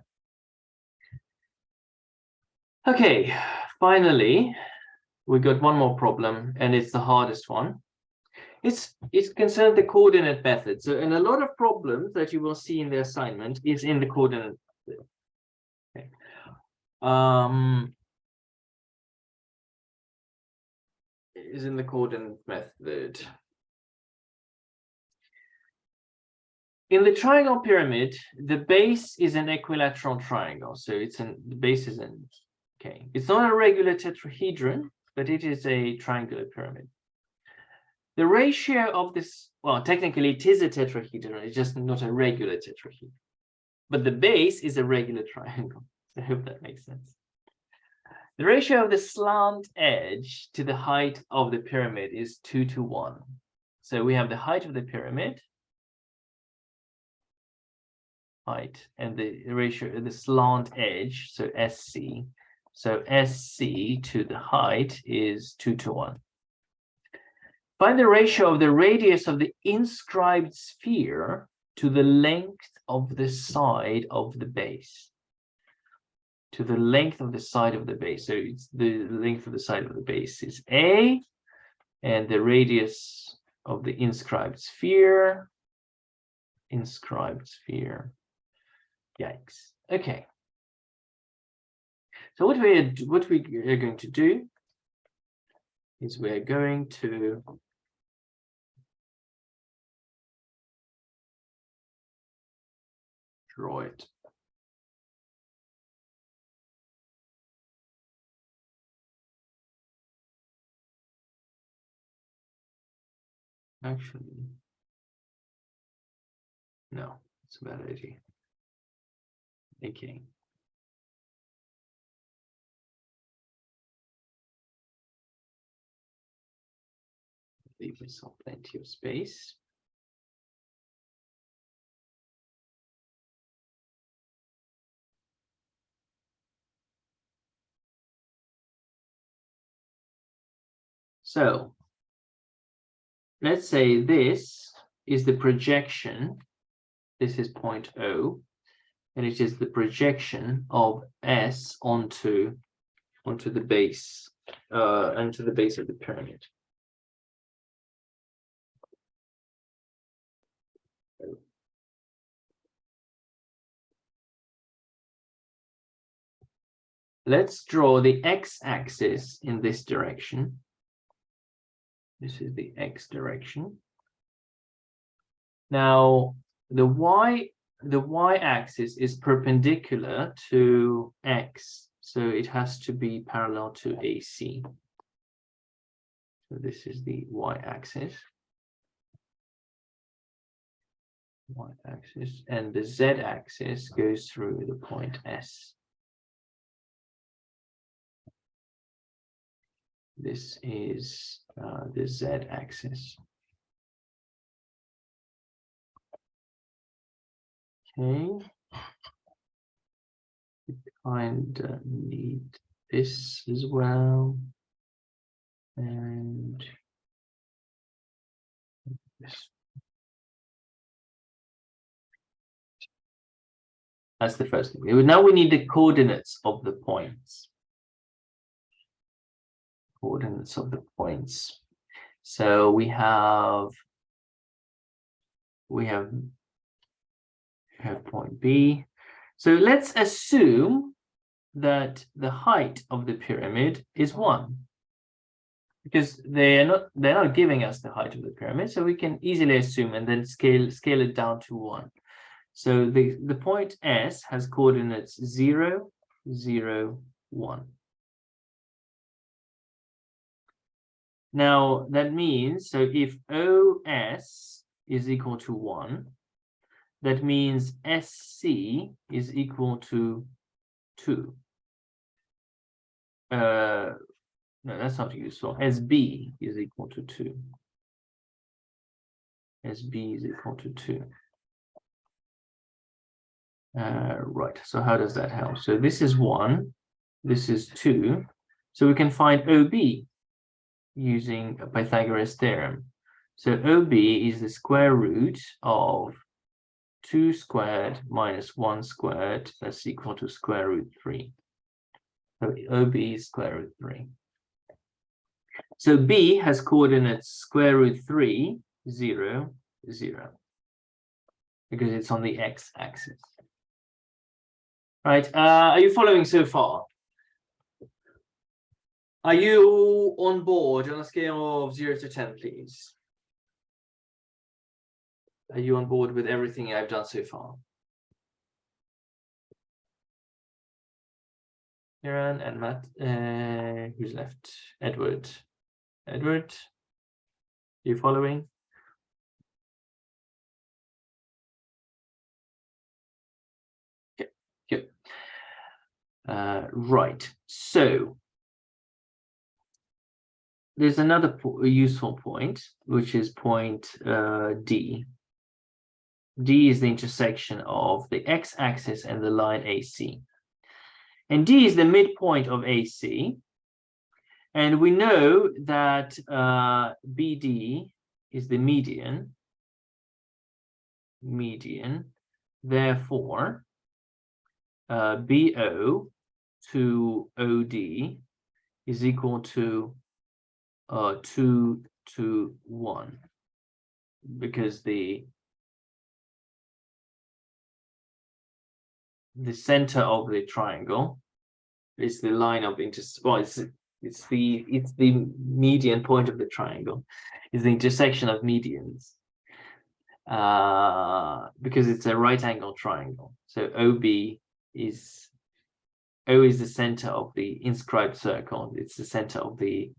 Okay, finally, we got one more problem, and it's the hardest one. It's concerned the coordinate method. So, and a lot of problems that you will see in the assignment is in the coordinate method. Okay. Is in the coordinate method. In the triangle pyramid, the base is an equilateral triangle. So the base is okay. It's not a regular tetrahedron, but it is a triangular pyramid. The ratio of this, well, technically it is a tetrahedron, it's just not a regular tetrahedron. But the base is a regular triangle. I hope that makes sense. The ratio of the slant edge to the height of the pyramid is 2 to 1. So we have the height of the pyramid, height, and the ratio of the slant edge, so SC. So SC to the height is 2 to 1. Find the ratio of the radius of the inscribed sphere to the length of the side of the base. To the length of the side of the base. So it's the length of the side of the base is A, and the radius of the inscribed sphere. Yikes. Okay. So what we are going to do is we're going to draw it. Actually, no, it's a bad idea. Okay. Leave myself plenty of space. So let's say this is the projection. This is point O, and it is the projection of S onto the base, onto the base of the pyramid. Let's draw the x-axis in this direction. This is the x direction. Now, the y-axis is perpendicular to x, so it has to be parallel to AC. So this is the y-axis. Y-axis, and the z-axis goes through the point S. This is the z-axis. Okay. We kind of need this as well. And this. That's the first thing. Now we need the coordinates of the points. Coordinates of the points. So we have point B. So let's assume that the height of the pyramid is 1. because they're not giving us the height of the pyramid, so we can easily assume and then scale it down to 1. So the point S has coordinates 0, 0, 1. Now that means, so if OS is equal to 1, that means SC is equal to 2. No, that's not useful. SB is equal to 2. SB is equal to 2. Right, so how does that help? So this is 1, this is 2. So we can find OB using a Pythagoras theorem. So OB is the square root of 2 squared minus 1 squared, that's equal to square root 3. So OB is square root 3. So B has coordinates square root 3, 0, 0, because it's on the x-axis. Right, are you following so far? Are you on board on a scale of 0 to 10, please? Are you on board with everything I've done so far? Kiran and Matt, who's left? Edward. Edward, you following? Okay, good. Right, so there's another useful point, which is point D. D is the intersection of the x-axis and the line AC. And D is the midpoint of AC. And we know that BD is the median. Therefore, BO to OD is equal to 2 to 1, because the center of the triangle is the line of intersection. It's the median point of the triangle, is the intersection of medians, because it's a right angle triangle. So O is the center of the inscribed circle. It's the center of the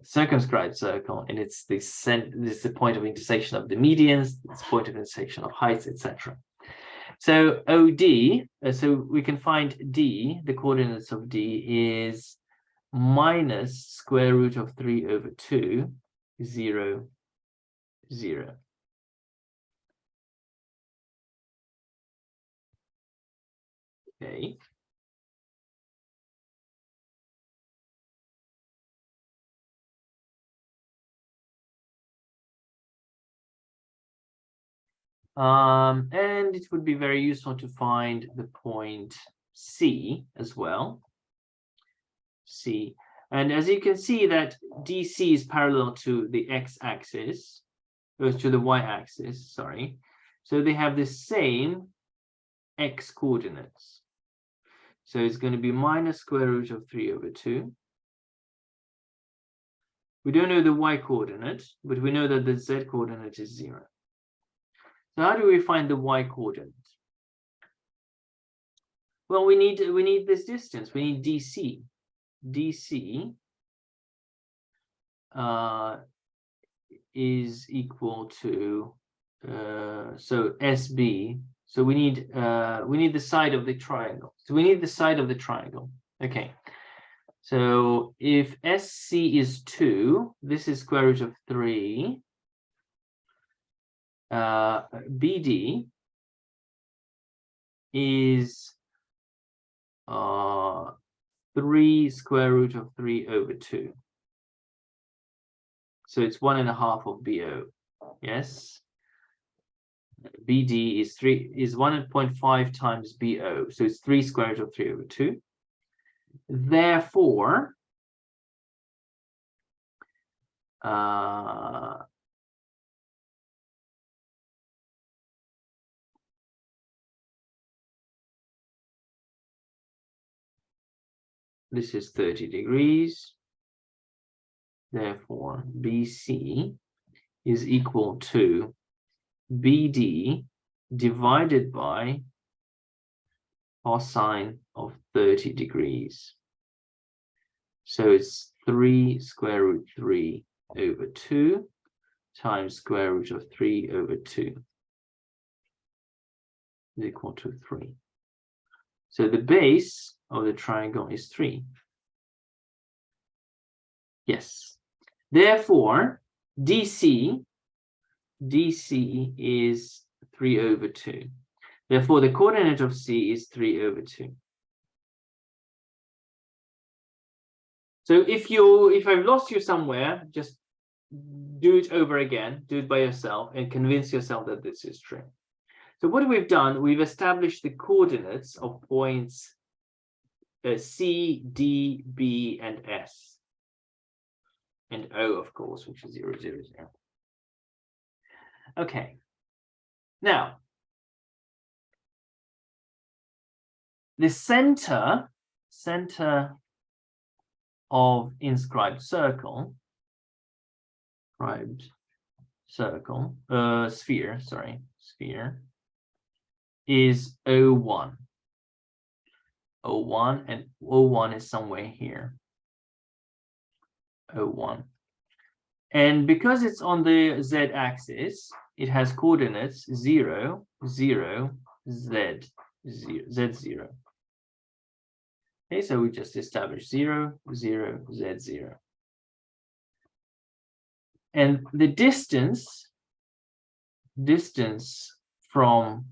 circumscribed circle, and it's the point of intersection of the medians, it's the point of intersection of heights, etc. So OD, so we can find D, the coordinates of D is minus square root of 3 over 2, 0, 0. Okay. And it would be very useful to find the point C as well. C. And as you can see that DC is parallel to the x-axis, or to the y-axis, sorry. So they have the same x coordinates. So it's going to be minus square root of 3 over 2. We don't know the y coordinate, but we know that the z coordinate is 0. So how do we find the y coordinate? Well, we need this distance. We need DC. DC is equal to so SB. So we need the side of the triangle. So we need the side of the triangle. Okay. So if SC is 2, this is square root of 3. BD is 3 square root of 3 over 2. So it's 1.5 of BO. Yes. BD is 1.5 times BO. So it's 3 square root of 3 over 2. Therefore, this is 30 degrees. Therefore, BC is equal to BD divided by cosine of 30 degrees. So it's 3 square root 3 over 2 times square root of 3 over 2 is equal to 3. So the base of the triangle is 3. Yes. Therefore, DC is 3 over 2. Therefore, the coordinate of C is 3 over 2. So if I've lost you somewhere, just do it over again, do it by yourself, and convince yourself that this is true. So what we've done, we've established the coordinates of points C, D, B, and S. And O, of course, which is 0, 0, 0. Okay. Now, the center of inscribed circle, sphere is O1. O1, and O1 is somewhere here. O1. And because it's on the z-axis, it has coordinates 0, 0, z, 0, z0. Okay, so we just established 0, 0, z0. And the distance from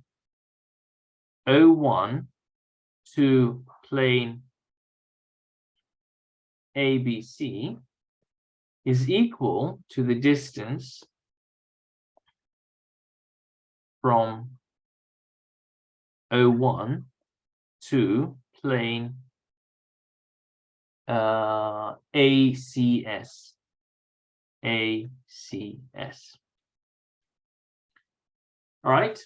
O1 to plane ABC is equal to the distance from O1 to plane ACS. All right.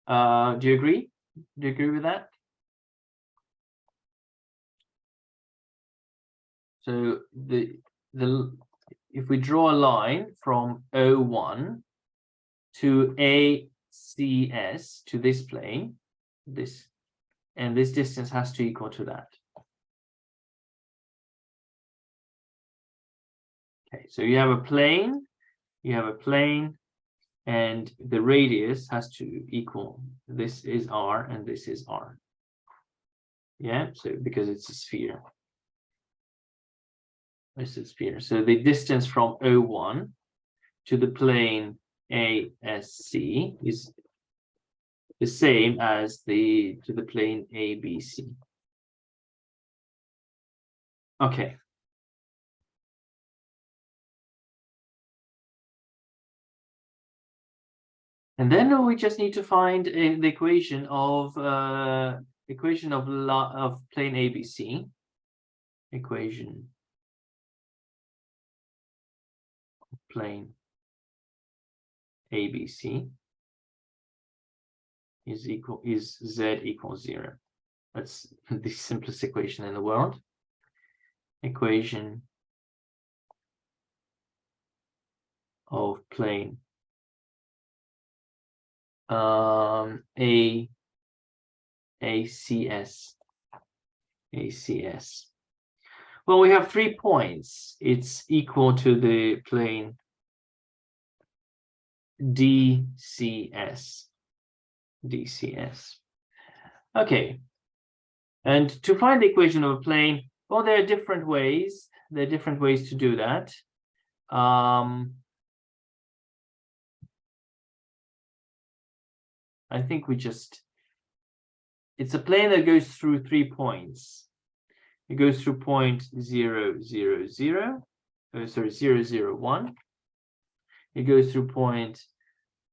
Do you agree? Do you agree with that? So if we draw a line from O1 to ACS to this plane, this distance has to equal to that. Okay, so you have a plane, and the radius has to equal, this is R and this is R. Yeah, so because it's a sphere. This is sphere. So the distance from O1 to the plane ASC is the same as to the plane ABC. Okay. And then we just need to find the equation of plane ABC. Equation of plane ABC is z equals 0. That's the simplest equation in the world. Equation of plane ACS. Well, we have 3 points. It's equal to the plane DCS. Okay. And to find the equation of a plane, well, there are different ways. There are different ways to do that. I think it's a plane that goes through 3 points. It goes through point 0, 0, 0. Oh, sorry, 0, 0, 1. It goes through point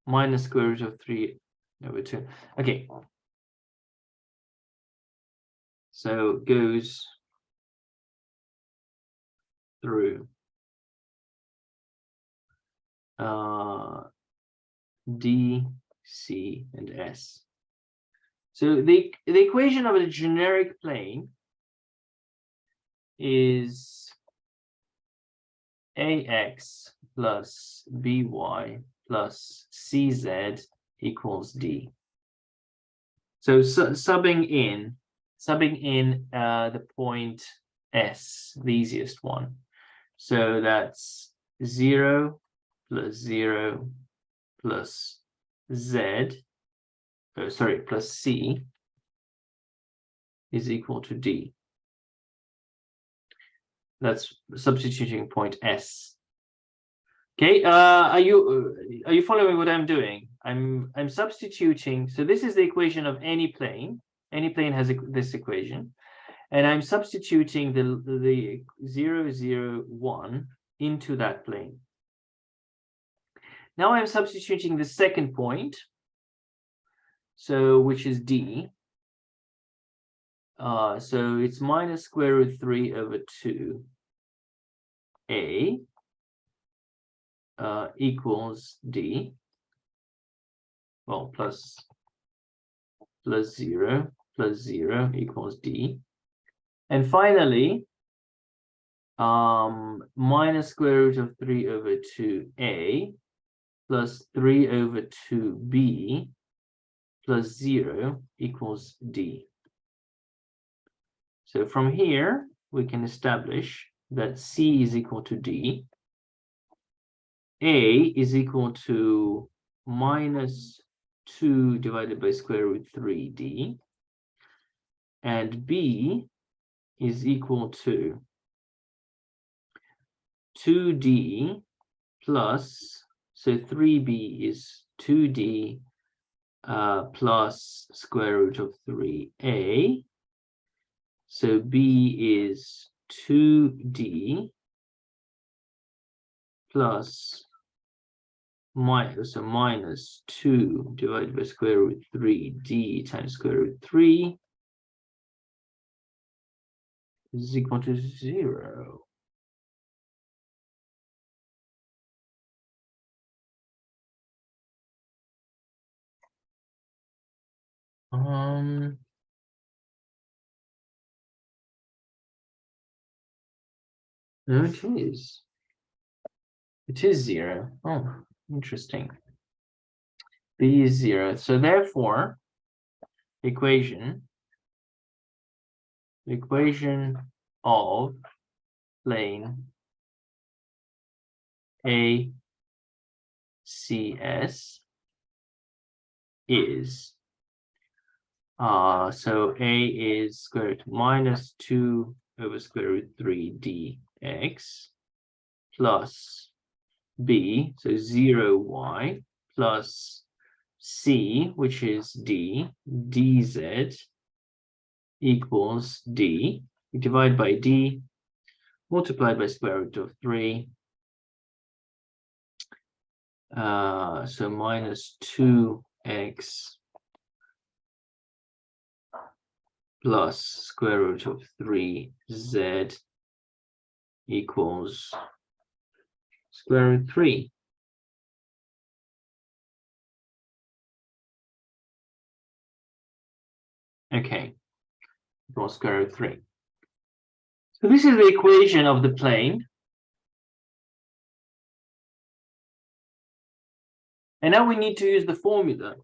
minus square root of 3 over 2. Okay. So it goes through D, C, and S. So the equation of a generic plane is ax plus by plus cz equals d. So, subbing in the point S, the easiest one. So that's 0 plus 0 plus z, plus c is equal to d. That's substituting point S. Okay, are you following what I'm doing? I'm substituting. So this is the equation of any plane. Any plane has this equation, and I'm substituting the 0, 0, 1 into that plane. Now I'm substituting the second point, so which is d. So it's minus square root 3 over 2a equals d. Well, plus 0 plus 0 equals d. And finally, minus square root of 3 over 2a plus 3 over 2b plus 0 equals d. So from here, we can establish that c is equal to d, a is equal to minus 2 divided by square root 3d, and b is equal to 2d plus, so 3b is 2d plus square root of 3a. So b is 2d plus minus 2 divided by square root 3d times square root 3 is equal to 0. No, it is. It is 0. Oh, interesting. B is 0. So therefore, equation of plane ACS is so a is square root minus 2 over square root 3 dx plus b, so 0y, plus c, which is d, dz equals d. We divide by d, multiplied by square root of 3. So minus 2x plus square root of 3z equals square root 3. Okay, equals square root 3. So this is the equation of the plane. And now we need to use the formula.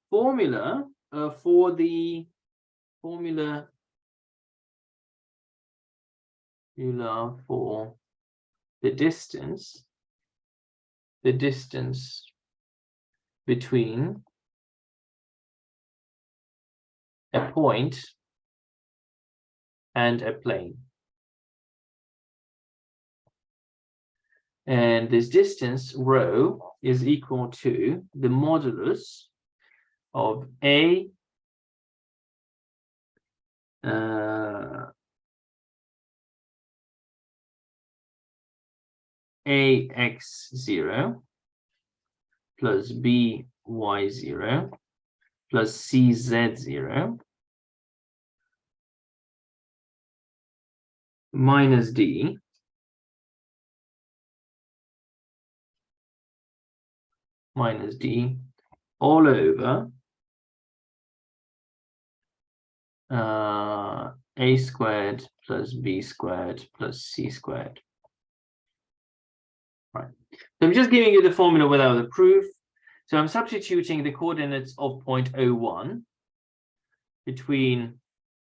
For the distance between a point and a plane. And this distance, rho, is equal to the modulus of a ax0 plus by0 plus cz0 minus d all over a squared plus b squared plus c squared. Right. So I'm just giving you the formula without the proof. So I'm substituting the coordinates of point 01 between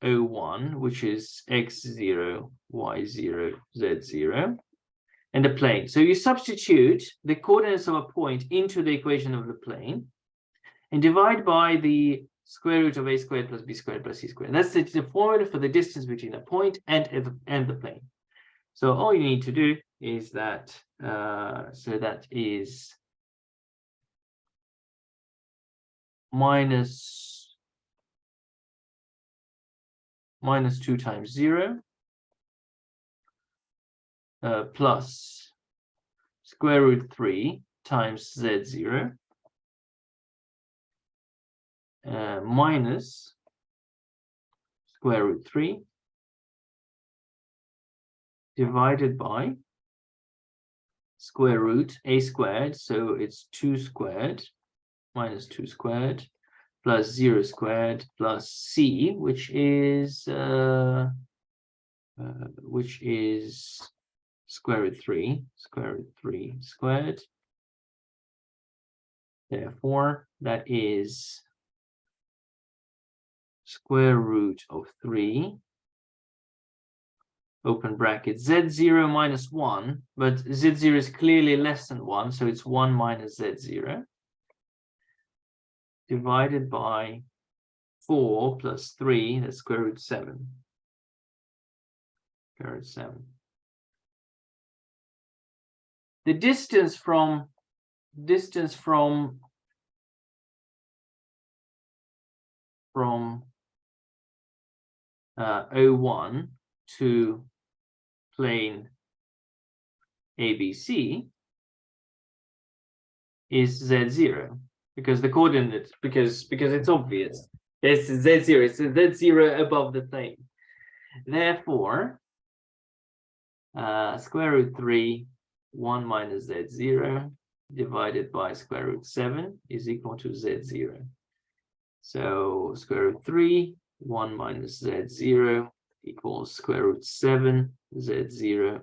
01, which is x0, y0, z0, and the plane. So you substitute the coordinates of a point into the equation of the plane and divide by the square root of a squared plus b squared plus c squared. That's the formula for the distance between a point and the plane. So all you need to do is that, so that is minus 2 times 0 plus square root 3 times z0 minus square root 3 divided by square root a squared, so it's 2 squared minus 2 squared plus 0 squared plus c, which is square root 3 squared. Therefore, that is square root of 3, open bracket, z0 minus 1, but z0 is clearly less than 1, so it's 1 minus z0, divided by 4 plus 3, that's square root 7. Square root 7. The distance from 01 to plane ABC is z0, because the coordinates, because it's obvious. It's z0, it's z0 above the plane. Therefore, square root 3, 1 minus z0 divided by square root 7 is equal to z0. So square root 3, 1 minus z0 equals square root 7 z0,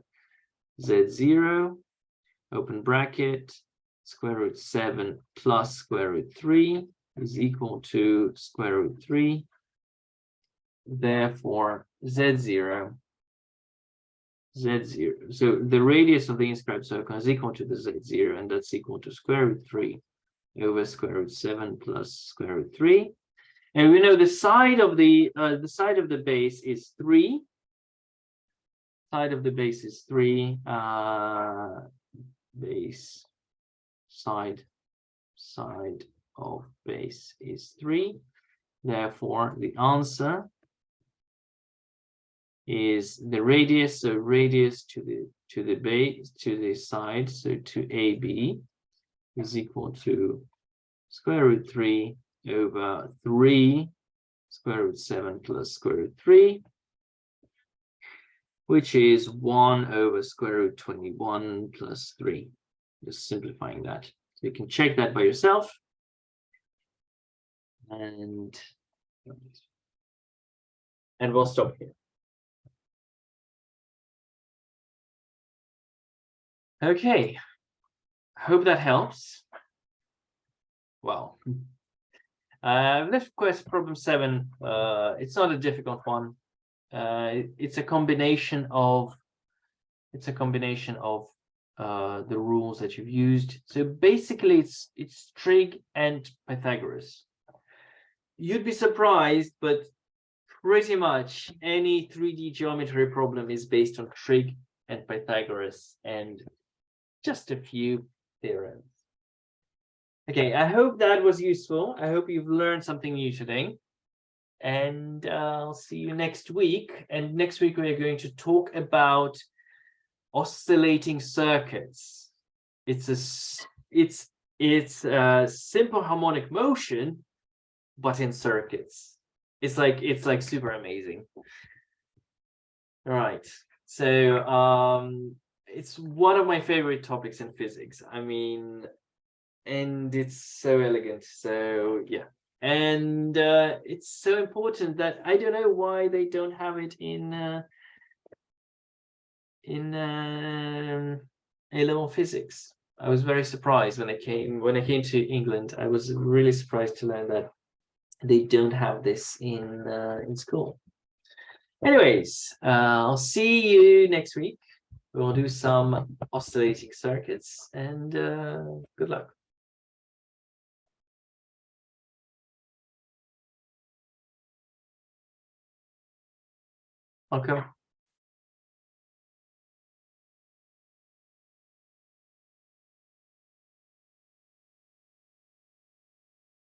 z0, open bracket, square root 7 plus square root 3 is equal to square root 3. Therefore, z0, so the radius of the inscribed circle is equal to the z0, and that's equal to square root 3 over square root 7 plus square root 3. And we know the side of the base is 3. Side of the base is 3. Base side of base is 3. Therefore, the answer is the radius, so radius to the base, to the side, so to AB is equal to square root 3 over 3 square root 7 plus square root 3, which is 1 over square root 21 plus 3. Just simplifying that. So you can check that by yourself. And we'll stop here. Okay, hope that helps. Well, let's request problem 7. It's not a difficult one. It's a combination of the rules that you've used. So basically, it's trig and Pythagoras. You'd be surprised, but pretty much any 3D geometry problem is based on trig and Pythagoras and just a few theorems. Okay, I hope that was useful. I hope you've learned something new today. And I'll see you next week. And next week we are going to talk about oscillating circuits. It's a simple harmonic motion, but in circuits. It's like super amazing. All right. So it's one of my favorite topics in physics. I mean, and it's so elegant. So yeah. And it's so important that I don't know why they don't have it in A-level physics. I was very surprised when I came to England. I was really surprised to learn that they don't have this in school. Anyways, I'll see you next week. We'll do some oscillating circuits, and good luck. Welcome.